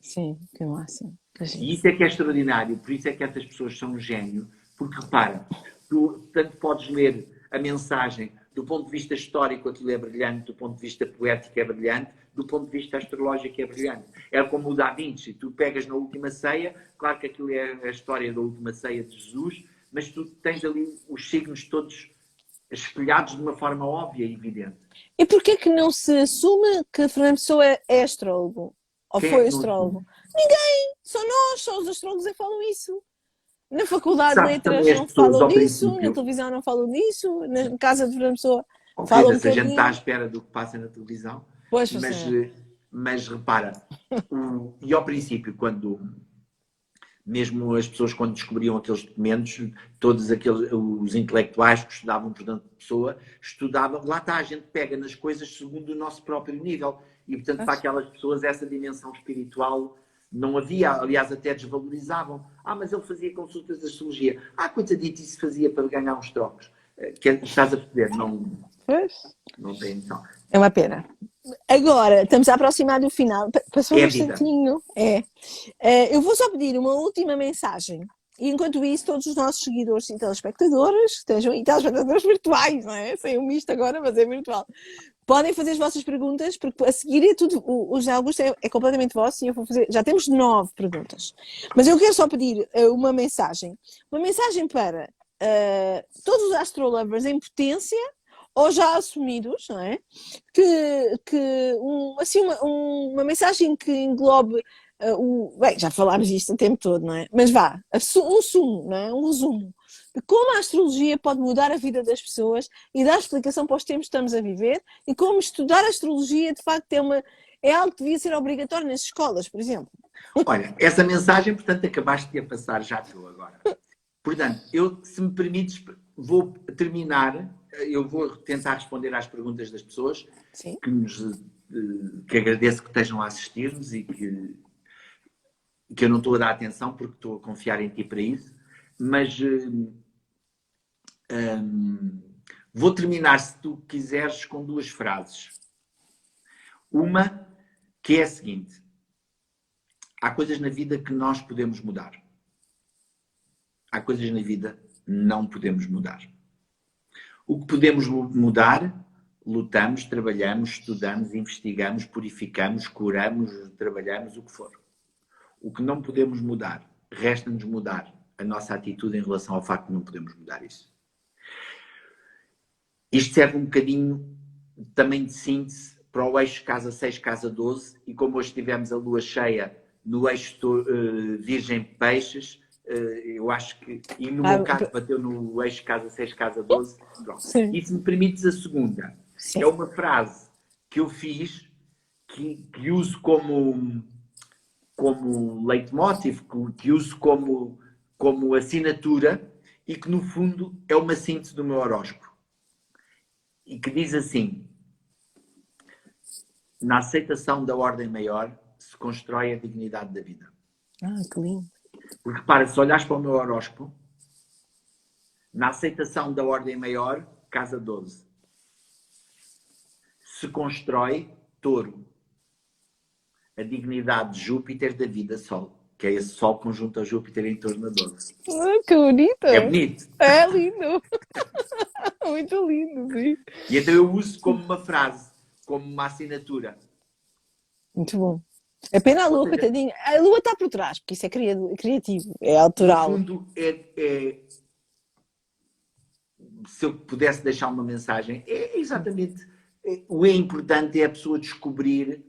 Sim, que máximo. E isso é que é extraordinário. Por isso é que essas pessoas são um gênio. Porque, repara, tu tanto podes ler a mensagem do ponto de vista histórico, aquilo é brilhante, do ponto de vista poético é brilhante, do ponto de vista astrológico é brilhante. É como o Da Vinci, tu pegas na Última Ceia, claro que aquilo é a história da Última Ceia de Jesus, mas tu tens ali os signos todos espelhados de uma forma óbvia e evidente. E porquê que não se assume que Fernando Pessoa é astrólogo? Ou foi astrólogo? Ninguém! Só os astrólogos é que falam isso. Na faculdade de letras não falam disso, na televisão não falam disso, na casa de Fernando Pessoa falam se a gente está à espera do que passa na televisão. Pois, mas repara, e ao princípio, quando mesmo as pessoas quando descobriam aqueles documentos, todos os intelectuais que estudavam Fernando Pessoa, estudavam, lá está, a gente pega nas coisas segundo o nosso próprio nível. E, portanto, para aquelas pessoas, essa dimensão espiritual não havia. Aliás, até desvalorizavam. Mas ele fazia consultas de astrologia. Coitadito, isso fazia para ganhar uns trocos. Estás a perceber? Não tem noção. É uma pena. Agora, estamos a aproximar do final. Passou um instantinho. Eu vou só pedir uma última mensagem. E enquanto isso, todos os nossos seguidores e telespectadores, e telespectadores virtuais, não é? Sei um misto agora, mas é virtual. Podem fazer as vossas perguntas, porque a seguir é tudo. O José Augusto é completamente vosso e eu vou fazer. Já temos 9 perguntas. Mas eu quero só pedir uma mensagem. Uma mensagem para todos os astrolovers em potência ou já assumidos, não é? Uma mensagem que englobe bem, já falámos disto o tempo todo, não é? Mas um sumo, não é? Um resumo de como a astrologia pode mudar a vida das pessoas e dar explicação para os tempos que estamos a viver e como estudar a astrologia, de facto, é algo que devia ser obrigatório nas escolas, por exemplo. Olha, essa mensagem, portanto, acabaste de a passar já tu agora. Portanto, se me permites, vou terminar. Eu vou tentar responder às perguntas das pessoas que agradeço que estejam a assistir-nos e que eu não estou a dar atenção porque estou a confiar em ti para isso, mas vou terminar, se tu quiseres, com 2 frases. Uma que é a seguinte: há coisas na vida que nós podemos mudar. Há coisas na vida que não podemos mudar. O que podemos mudar, lutamos, trabalhamos, estudamos, investigamos, purificamos, curamos, trabalhamos, o que for. O que não podemos mudar, resta-nos mudar a nossa atitude em relação ao facto de não podemos mudar isso. Isto serve um bocadinho também de síntese para o eixo casa 6, casa 12, e como hoje tivemos a lua cheia no eixo Virgem Peixes, eu acho que, e no meu caso bateu no eixo casa 6, casa 12, pronto. E se me permites a segunda, é uma frase que eu fiz, que uso como leitmotiv, que uso como assinatura, e que no fundo é uma síntese do meu horóscopo. E que diz assim: na aceitação da ordem maior se constrói a dignidade da vida. Ah, que lindo. Porque repara, se olhares para o meu horóscopo, na aceitação da ordem maior, casa 12, se constrói Touro, a dignidade de Júpiter da vida Sol, que é esse Sol conjunto a Júpiter em torno da 12. Que bonito! É bonito. É lindo! Muito lindo, sim. E então eu uso como uma frase, como uma assinatura. Muito bom. É pena a lua, coitadinha. A lua está por trás, porque isso é criativo, é autoral. No fundo, se eu pudesse deixar uma mensagem, é exatamente... O importante é a pessoa descobrir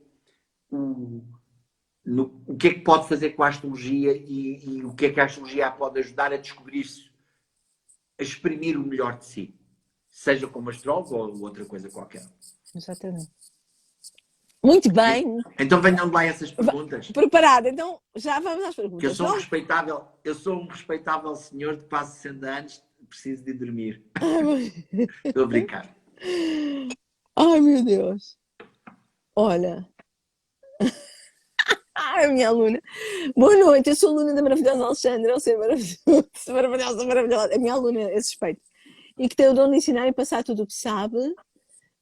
o que é que pode fazer com a astrologia e o que é que a astrologia a pode ajudar a descobrir-se, a exprimir o melhor de si. Seja como astrólogo ou outra coisa qualquer. Exatamente. Muito bem. Então venham lá essas perguntas. Preparado. Então já vamos às perguntas. Que eu sou um respeitável senhor de quase 60 anos, preciso de dormir. Estou a brincar. Ai, meu Deus. Olha. Ai, a minha aluna. Boa noite, eu sou aluna da maravilhosa Alexandra. Eu sei maravilhosa, maravilhosa. A minha aluna é suspeita. E que tem o dom de ensinar e passar tudo o que sabe.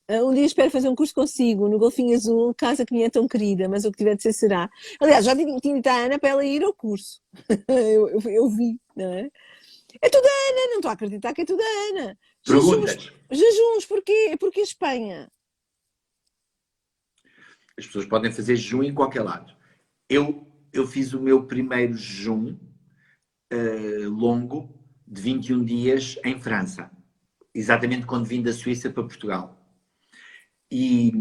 Um dia espero fazer um curso consigo no Golfinho Azul, casa que me é tão querida, mas o que tiver de ser será. Aliás, já tinha dito à Ana para ela ir ao curso. eu vi, não é? É tudo a Ana, não estou a acreditar que é tudo a Ana. Jejuns, porquê? Porquê Espanha? As pessoas podem fazer jejum em qualquer lado. Eu fiz o meu primeiro jejum longo de 21 dias em França. Exatamente quando vim da Suíça para Portugal. E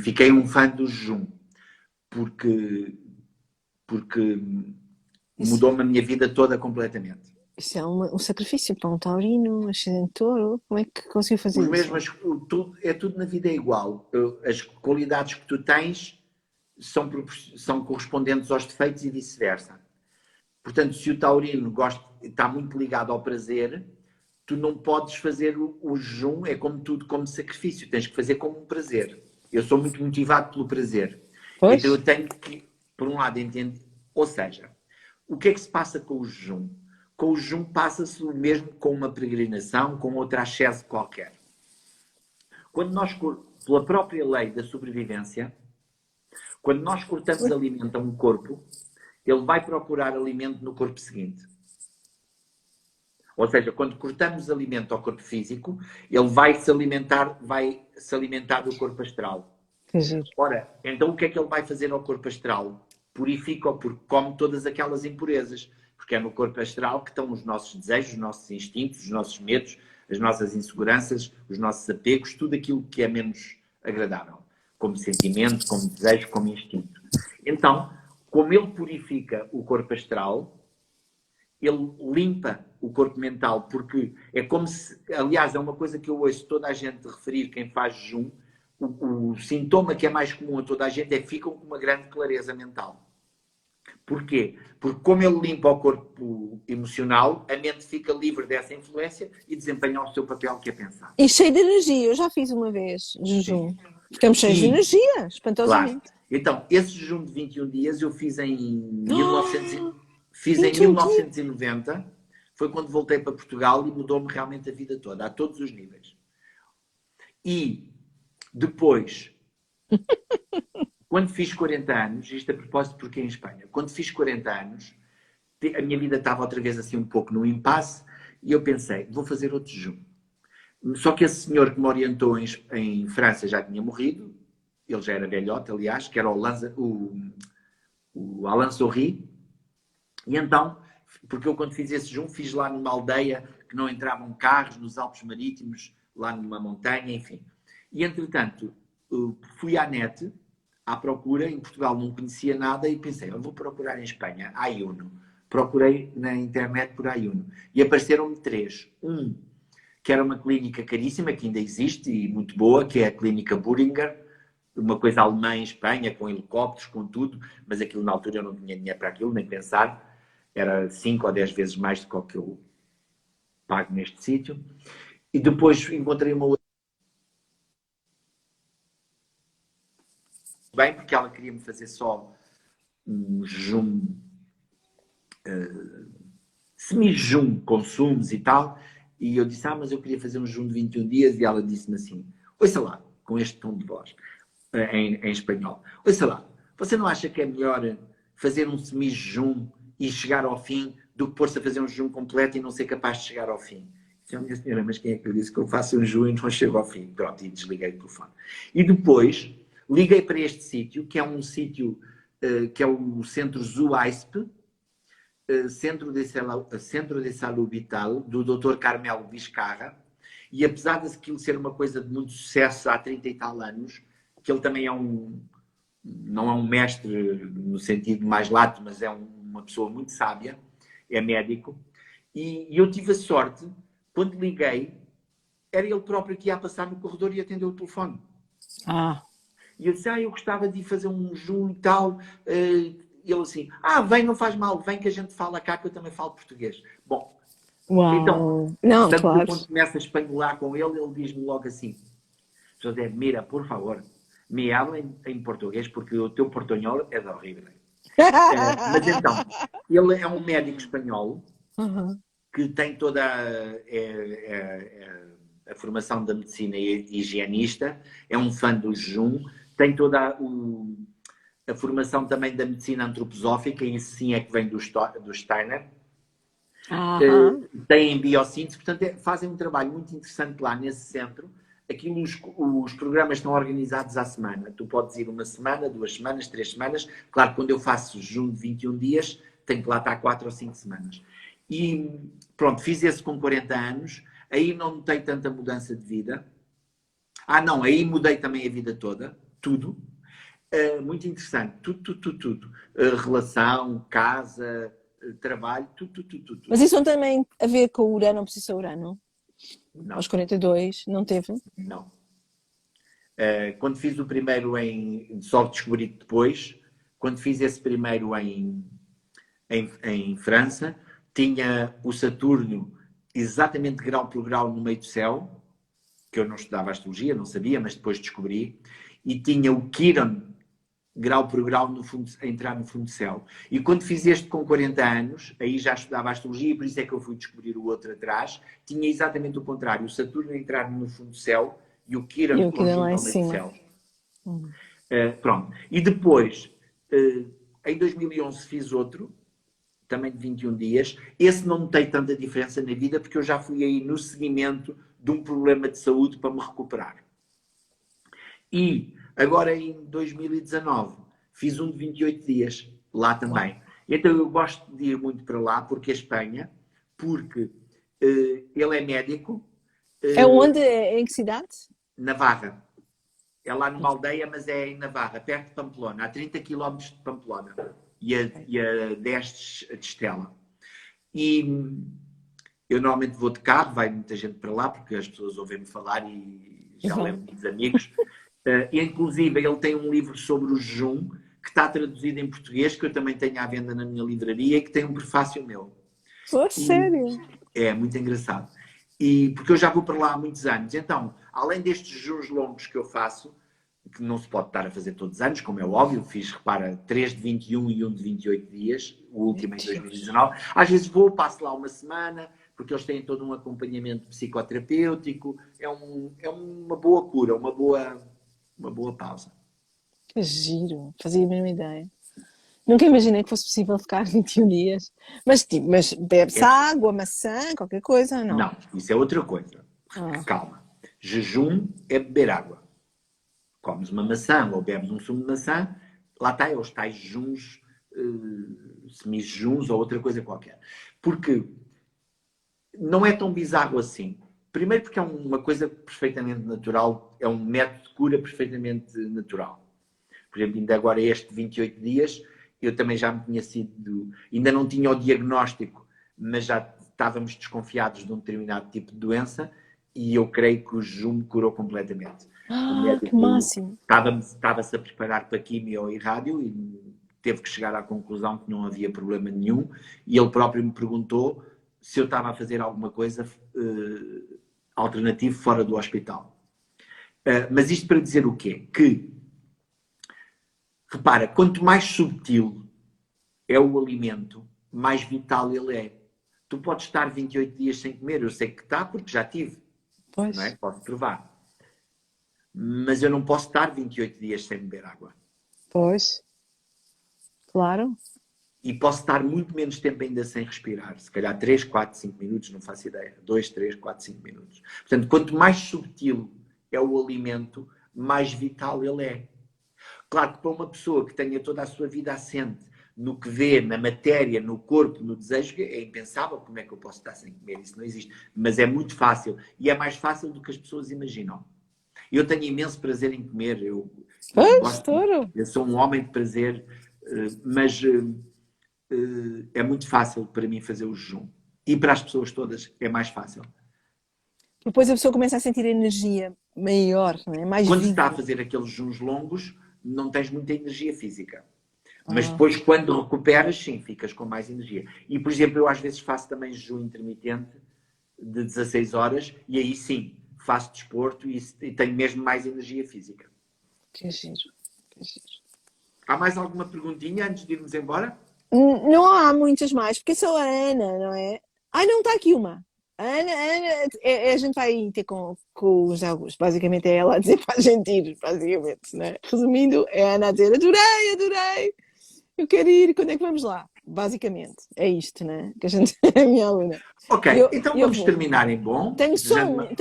fiquei um fã do jejum. Porque mudou-me a minha vida toda completamente. Isso é um sacrifício para um taurino, um ascendente touro. Como é que conseguiu fazer isso? É tudo na vida é igual. As qualidades que tu tens são correspondentes aos defeitos e vice-versa. Portanto, se o taurino está muito ligado ao prazer, tu não podes fazer o jejum, é como tudo, como sacrifício. Tens que fazer como um prazer. Eu sou muito motivado pelo prazer. Pois. Então eu tenho que, por um lado, entender... Ou seja, o que é que se passa com o jejum? Com o jejum passa-se o mesmo com uma peregrinação, com outra ascese qualquer. Quando nós, pela própria lei da sobrevivência, quando nós cortamos alimento a um corpo, ele vai procurar alimento no corpo seguinte. Ou seja, quando cortamos alimento ao corpo físico, ele vai se alimentar do corpo astral. Ora, então o que é que ele vai fazer ao corpo astral? Purifica-o, porque come todas aquelas impurezas. Porque é no corpo astral que estão os nossos desejos, os nossos instintos, os nossos medos, as nossas inseguranças, os nossos apegos, tudo aquilo que é menos agradável. Como sentimento, como desejo, como instinto. Então, como ele purifica o corpo astral, ele limpa o corpo mental, porque é como se... Aliás, é uma coisa que eu ouço toda a gente referir, quem faz jejum, o sintoma que é mais comum a toda a gente é que ficam com uma grande clareza mental. Porquê? Porque como ele limpa o corpo emocional, a mente fica livre dessa influência e desempenha o seu papel, que é pensar. E cheio de energia. Eu já fiz uma vez jejum. Ficamos cheios de energia, espantosamente. Claro. Então, esse jejum de 21 dias eu fiz em 1990. Foi quando voltei para Portugal e mudou-me realmente a vida toda, a todos os níveis. E depois... Quando fiz 40 anos, isto a propósito porque em Espanha, quando fiz 40 anos, a minha vida estava outra vez assim um pouco no impasse e eu pensei, vou fazer outro jejum. Só que esse senhor que me orientou em França já tinha morrido, ele já era velhote, aliás, que era o Alain Sorri, E então, porque eu quando fiz esse jejum, fiz lá numa aldeia que não entravam carros, nos Alpes Marítimos, lá numa montanha, enfim. E entretanto, fui à net, à procura, em Portugal não conhecia nada e pensei, eu vou procurar em Espanha, Ayuno. Procurei na internet por Ayuno. E apareceram-me 3. Um, que era uma clínica caríssima, que ainda existe e muito boa, que é a Clínica Buringer, uma coisa alemã em Espanha, com helicópteros, com tudo, mas aquilo na altura eu não tinha dinheiro para aquilo, nem pensar. Era 5 ou 10 vezes mais do que eu pago neste sítio. E depois encontrei uma outra bem, porque ela queria-me fazer só um jejum, semi-jejum, consumos e tal. E eu disse, mas eu queria fazer um jejum de 21 dias. E ela disse-me assim, ouça lá, com este tom de voz, em espanhol. Ouça lá, você não acha que é melhor fazer um semi-jejum e chegar ao fim do que pôr-se a fazer um jejum completo e não ser capaz de chegar ao fim? Disse, minha senhora, mas quem é que eu disse que eu faço um jejum e não chego ao fim? Pronto, e desliguei o telefone. E depois liguei para este sítio, que é um sítio que é o Centro ZUAISP, Centro de Saúde Vital, do Dr. Carmelo Vizcarra, e apesar de aquilo ser uma coisa de muito sucesso há 30 e tal anos, que ele também não é um mestre no sentido mais lato, mas é uma pessoa muito sábia, é médico, e eu tive a sorte, quando liguei, era ele próprio que ia passar no corredor e atendeu o telefone. E eu disse, eu gostava de ir fazer um jejum e tal. E ele assim, vem, não faz mal, vem que a gente fala cá, que eu também falo português. Bom, então, não, portanto, claro. quando começo a espanholar com ele diz-me logo assim, José, mira, por favor, me habla em português, porque o teu portunhol é horrível. Mas então, ele é um médico espanhol que tem toda a formação da medicina higienista, é um fã do jejum, tem toda a formação também da medicina antroposófica, e isso sim é que vem do Steiner. Têm biossíntese, portanto fazem um trabalho muito interessante lá nesse centro. Aquilo, os programas estão organizados à semana. Tu podes ir uma semana, 2 semanas, 3 semanas. Claro, quando eu faço jejum de 21 dias, tenho que lá estar 4 ou 5 semanas. E pronto, fiz esse com 40 anos. Aí não notei tanta mudança de vida. Não, aí mudei também a vida toda. Tudo. Muito interessante. Tudo. Relação, casa, trabalho, tudo. Mas isso não tem também a ver com o Urano ou Oposição Urano? Não. Aos 42, não teve? Não. Quando fiz o primeiro só descobri depois, quando fiz esse primeiro em França, tinha o Saturno exatamente grau por grau no meio do céu, que eu não estudava astrologia, não sabia, mas depois descobri, e tinha o Quiron grau por grau a entrar no fundo do céu. E quando fiz este com 40 anos, aí já estudava astrologia, e por isso é que eu fui descobrir o outro atrás, tinha exatamente o contrário, o Saturno a entrar no fundo do céu e o Quiron conjunto ao meio do céu. Pronto. E depois, em 2011 fiz outro, também de 21 dias. Esse não notei tanta diferença na vida, porque eu já fui aí no seguimento de um problema de saúde para me recuperar. E agora em 2019 fiz um de 28 dias, lá também. Então eu gosto de ir muito para lá, porque a Espanha, porque ele é médico. É onde? Em que cidade? Navarra. É lá numa aldeia, mas é em Navarra, perto de Pamplona, a 30 km de Pamplona e a 10 de Estela. E eu normalmente vou de carro, vai muita gente para lá, porque as pessoas ouvem-me falar e já levo muitos amigos. E, inclusive, ele tem um livro sobre o jejum, que está traduzido em português, que eu também tenho à venda na minha livraria, e que tem um prefácio meu. Sério? É muito engraçado. E, porque eu já vou para lá há muitos anos. Então, além destes jejuns longos que eu faço, que não se pode estar a fazer todos os anos, como é óbvio, fiz, repara, 3 de 21 e um de 28 dias, o último em 2019. Às vezes passo lá uma semana, porque eles têm todo um acompanhamento psicoterapêutico. É uma boa cura, uma boa pausa. Que giro, fazia a mesma ideia. Nunca imaginei que fosse possível ficar 21 dias. Mas bebe-se água, maçã, qualquer coisa, não? Não, isso é outra coisa. Calma. Jejum é beber água. Comes uma maçã ou bebes um sumo de maçã, lá está, os tais jejuns semi-jejuns ou outra coisa qualquer. Porque não é tão bizarro assim. Primeiro porque é uma coisa perfeitamente natural, é um método de cura perfeitamente natural. Por exemplo, ainda agora este 28 dias, eu também já me tinha sido, ainda não tinha o diagnóstico, mas já estávamos desconfiados de um determinado tipo de doença e eu creio que o jejum me curou completamente. O Que médico máximo. estava-se a preparar para químio e rádio e teve que chegar à conclusão que não havia problema nenhum e ele próprio me perguntou se eu estava a fazer alguma coisa alternativa fora do hospital. Mas isto para dizer o quê? Que, repara, quanto mais subtil é o alimento, mais vital ele é. Tu podes estar 28 dias sem comer, eu sei que está porque já tive, Pois, não é? Posso provar. Mas eu não posso estar 28 dias sem beber água. pois, claro. E posso estar muito menos tempo ainda sem respirar. Se calhar 3, 4, 5 minutos, não faço ideia. 2, 3, 4, 5 minutos. Portanto, quanto mais subtil é o alimento, mais vital ele é. Claro que para uma pessoa que tenha toda a sua vida assente no que vê, na matéria, no corpo, no desejo, é impensável como é que eu posso estar sem comer. Isso não existe. Mas é muito fácil. E é mais fácil do que as pessoas imaginam. Eu tenho imenso prazer em comer. Eu Pois, gosto. touro. Eu sou um homem de prazer, mas é muito fácil para mim fazer o jejum. E para as pessoas todas é mais fácil. Depois a pessoa começa a sentir a energia maior, não é? Mais Quando se está a viva. fazer aqueles jejuns longos, não tens muita energia física. Mas Ah, depois, quando recuperas, sim, ficas com mais energia. E, por exemplo, eu às vezes faço também jejum intermitente de 16 horas e aí sim, faço desporto e tenho mesmo mais energia física. que giro, que giro. Há mais alguma perguntinha antes de irmos embora? Não há muitas mais, porque é só a Ana, não é? Ai, não, está aqui uma. A Ana, a gente vai ter com o José Augusto. Basicamente é ela a dizer para a gente ir, basicamente, né? Resumindo, é a Ana a dizer: adorei, adorei, eu quero ir, quando é que vamos lá? Basicamente, é isto, né? Que a gente é a minha aluna. E Ok, então eu vamos vou. terminar em bom. Tenho só um, que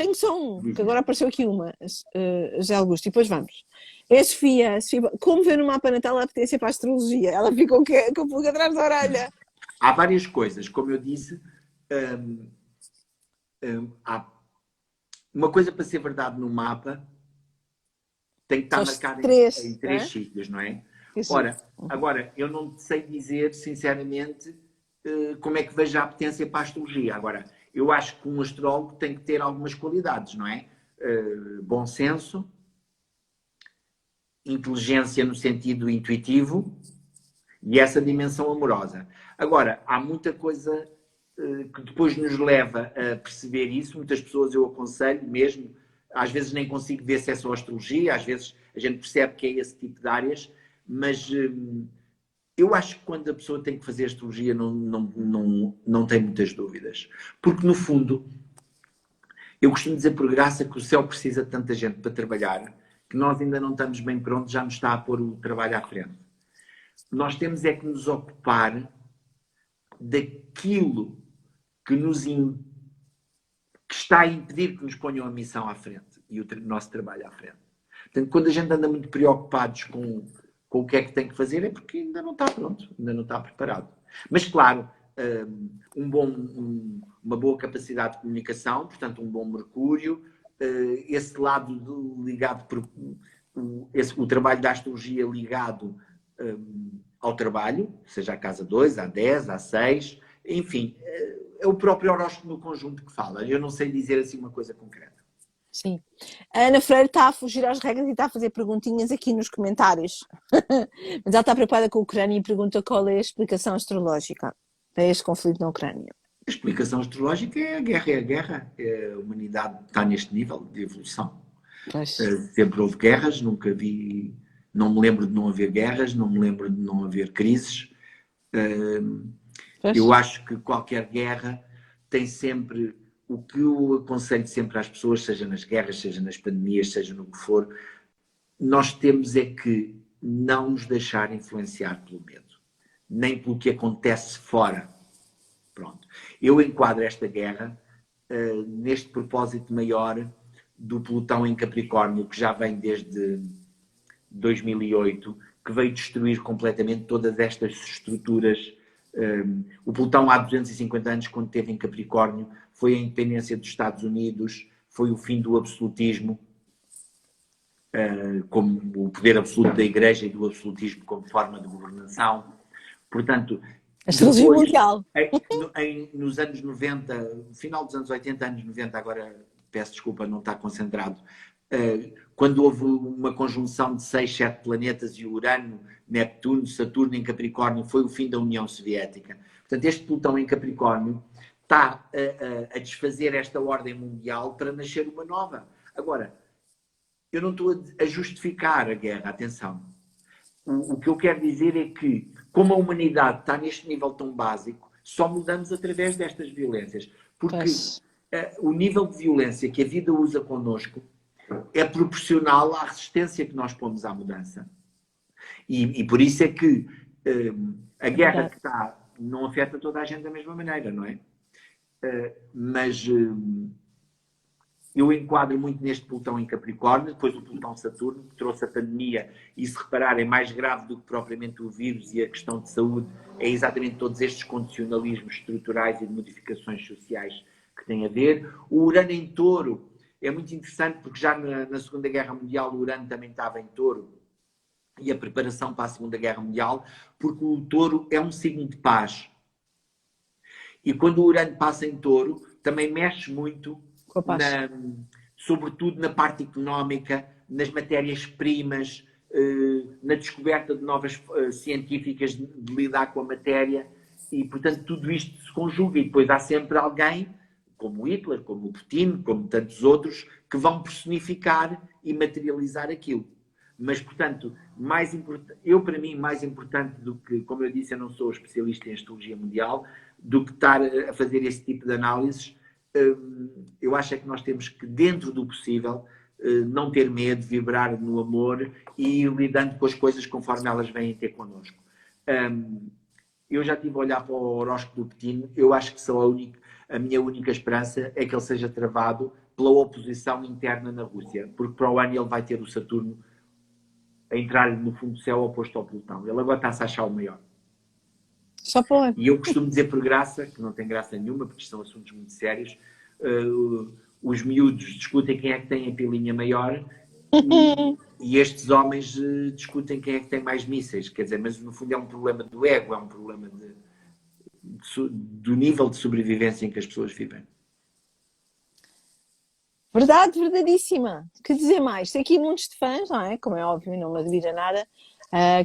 Diz-me. agora apareceu aqui uma, José Augusto, e depois vamos. É a Sofia, como ver no mapa natal a potência para a astrologia? Ela ficou com a pulga atrás da orelha. Há várias coisas, como eu disse, há uma coisa para ser verdade no mapa tem que São estar os marcado em três, três né? sítios, não é? Que giro. Ora, agora, eu não sei dizer, sinceramente, como é que vejo a apetência para a astrologia. Agora, eu acho que um astrólogo tem que ter algumas qualidades, não é? Bom senso, inteligência no sentido intuitivo e essa dimensão amorosa. Agora, há muita coisa que depois nos leva a perceber isso. Muitas pessoas eu aconselho mesmo, às vezes nem consigo ver se é só astrologia, às vezes a gente percebe que é esse tipo de áreas, mas eu acho que quando a pessoa tem que fazer astrologia não tem muitas dúvidas. Porque no fundo, eu costumo dizer por graça que o céu precisa de tanta gente para trabalhar que nós ainda não estamos bem prontos, já nos está a pôr o trabalho à frente. Nós temos é que nos ocupar daquilo que que está a impedir que nos ponham a missão à frente e o nosso trabalho à frente. Portanto, quando a gente anda muito preocupados com o que é que tem que fazer, é porque ainda não está pronto, ainda não está preparado. Mas, claro, uma boa capacidade de comunicação, portanto, um bom Mercúrio, esse lado ligado por o trabalho da astrologia ligado ao trabalho, seja a casa 2, a 10, a 6, enfim, é o próprio horóscopo no conjunto que fala. Eu não sei dizer assim uma coisa concreta. Sim. A Ana Freire está a fugir às regras e está a fazer perguntinhas aqui nos comentários. Mas ela está preocupada com a Ucrânia e pergunta qual é a explicação astrológica para este conflito na Ucrânia. A explicação astrológica é a guerra, é a guerra. A humanidade está neste nível de evolução. Pois. Sempre houve guerras, nunca vi. Não me lembro de não haver guerras, não me lembro de não haver crises. Pois. Eu acho que qualquer guerra tem sempre. O que eu aconselho sempre às pessoas, seja nas guerras, seja nas pandemias, seja no que for, nós temos é que não nos deixar influenciar pelo medo, nem pelo que acontece fora. Pronto. Eu enquadro esta guerra neste propósito maior do Plutão em Capricórnio, que já vem desde 2008, que veio destruir completamente todas estas estruturas O Plutão há 250 anos, quando esteve em Capricórnio, foi a independência dos Estados Unidos, foi o fim do absolutismo, como o poder absoluto da Igreja e do absolutismo como forma de governação. Portanto, Astrologia mundial. Nos anos 90, final dos anos 80, anos 90, agora peço desculpa não estar concentrado, quando houve uma conjunção de 6, 7 planetas e Urano, Neptuno, Saturno em Capricórnio, foi o fim da União Soviética. Portanto, este Plutão em Capricórnio está a desfazer esta ordem mundial para nascer uma nova. Agora, eu não estou a justificar a guerra, atenção. O que eu quero dizer é que, como a humanidade está neste nível tão básico, só mudamos através destas violências. Porque o nível de violência que a vida usa connosco é proporcional à resistência que nós pomos à mudança. E por isso é que a guerra que está não afeta toda a gente da mesma maneira, não é? Mas eu enquadro muito neste Plutão em Capricórnio, depois o Plutão Saturno, que trouxe a pandemia, e se repararem, mais grave do que propriamente o vírus e a questão de saúde, é exatamente todos estes condicionalismos estruturais e de modificações sociais que têm a ver. O Urano em Touro é muito interessante, porque já na Segunda Guerra Mundial o Urano também estava em Touro, e a preparação para a Segunda Guerra Mundial, porque o Touro é um signo de paz. E quando o Urano passa em Touro, também mexe muito, sobretudo na parte económica, nas matérias-primas, na descoberta de novas científicas de lidar com a matéria, e, portanto, tudo isto se conjuga, e depois há sempre alguém, como Hitler, como o Putin, como tantos outros, que vão personificar e materializar aquilo. Mas, portanto, para mim, mais importante do que, como eu disse, eu não sou especialista em astrologia mundial, do que estar a fazer esse tipo de análises, eu acho é que nós temos que, dentro do possível, não ter medo, vibrar no amor e ir lidando com as coisas conforme elas vêm ter connosco. Eu já estive a olhar para o horóscopo do Putin, eu acho que a minha única esperança é que ele seja travado pela oposição interna na Rússia, porque para o ano ele vai ter o Saturno a entrar no fundo do céu oposto ao Plutão. Ele agora está-se a achar o maior. Só pode. E eu costumo dizer por graça, que não tem graça nenhuma, porque são assuntos muito sérios, os miúdos discutem quem é que tem a pilinha maior e estes homens discutem quem é que tem mais mísseis. Quer dizer, mas no fundo é um problema do ego, é um problema do nível de sobrevivência em que as pessoas vivem. Verdade, verdadeíssima. Que dizer mais? Tem aqui muitos de fãs, não é? Como é óbvio, não me admira nada.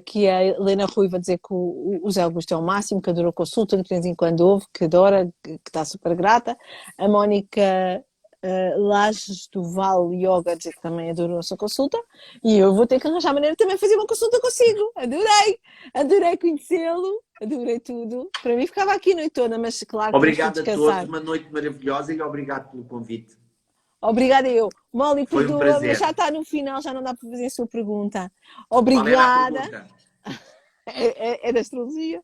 Que a Helena Rui vai dizer que o Zé Augusto é o máximo, que adorou a consulta, que de vez em quando ouve, que adora, que está super grata. A Mónica Lages do Val Yoga dizer que também adorou a sua consulta. E eu vou ter que arranjar maneira de também fazer uma consulta consigo. Adorei conhecê-lo, adorei tudo. Para mim ficava aqui a noite toda, mas claro, obrigado a todos, uma noite maravilhosa e obrigado pelo convite. Obrigada eu. Molly, foi perdoa, mas já está no final, já não dá para fazer a sua pergunta. Obrigada. Qual era a pergunta? É da astrologia.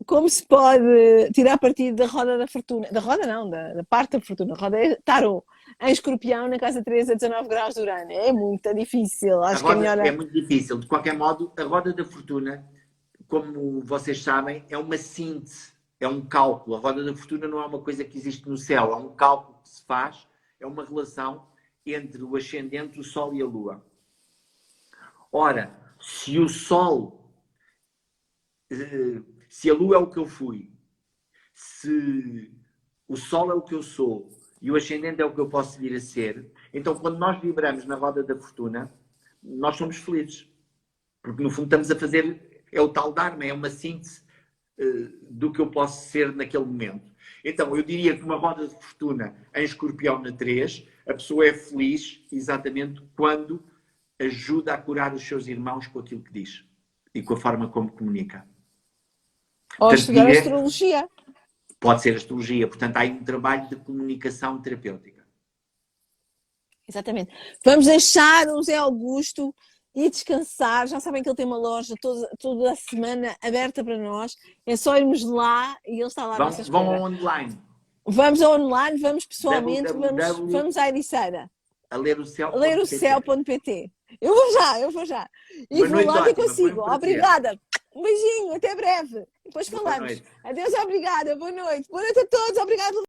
Como se pode tirar partido da roda da fortuna? Da roda não, da parte da fortuna. A roda é tarô. Em Escorpião, na casa 3 a 19 graus de Urano. É muito difícil. Acho que é melhor... É muito difícil. De qualquer modo, a roda da fortuna, como vocês sabem, é uma síntese. É um cálculo. A roda da fortuna não é uma coisa que existe no céu. É um cálculo que se faz. É uma relação entre o ascendente, o Sol e a Lua. Ora, se o Sol, se a Lua é o que eu fui, se o Sol é o que eu sou e o ascendente é o que eu posso vir a ser, então quando nós vibramos na roda da fortuna, nós somos felizes. Porque no fundo estamos a fazer, é o tal Dharma, é uma síntese do que eu posso ser naquele momento. Então, eu diria que uma roda de fortuna em Escorpião na 3, a pessoa é feliz exatamente quando ajuda a curar os seus irmãos com aquilo que diz e com a forma como comunica. Ou estudar astrologia. Pode ser astrologia. Portanto, há aí um trabalho de comunicação terapêutica. Exatamente. Vamos deixar o Zé Augusto e descansar. Já sabem que ele tem uma loja toda a semana aberta para nós. É só irmos lá e ele está lá. Vão online. Vamos ao online, vamos pessoalmente, vamos à Ericeira. A ler o céu. lerocéu.pt. Eu vou já. E vou lá ter consigo. Obrigada. Um beijinho, até breve. Depois Boa falamos. noite. Adeus, obrigada, boa noite. Boa noite a todos, obrigado.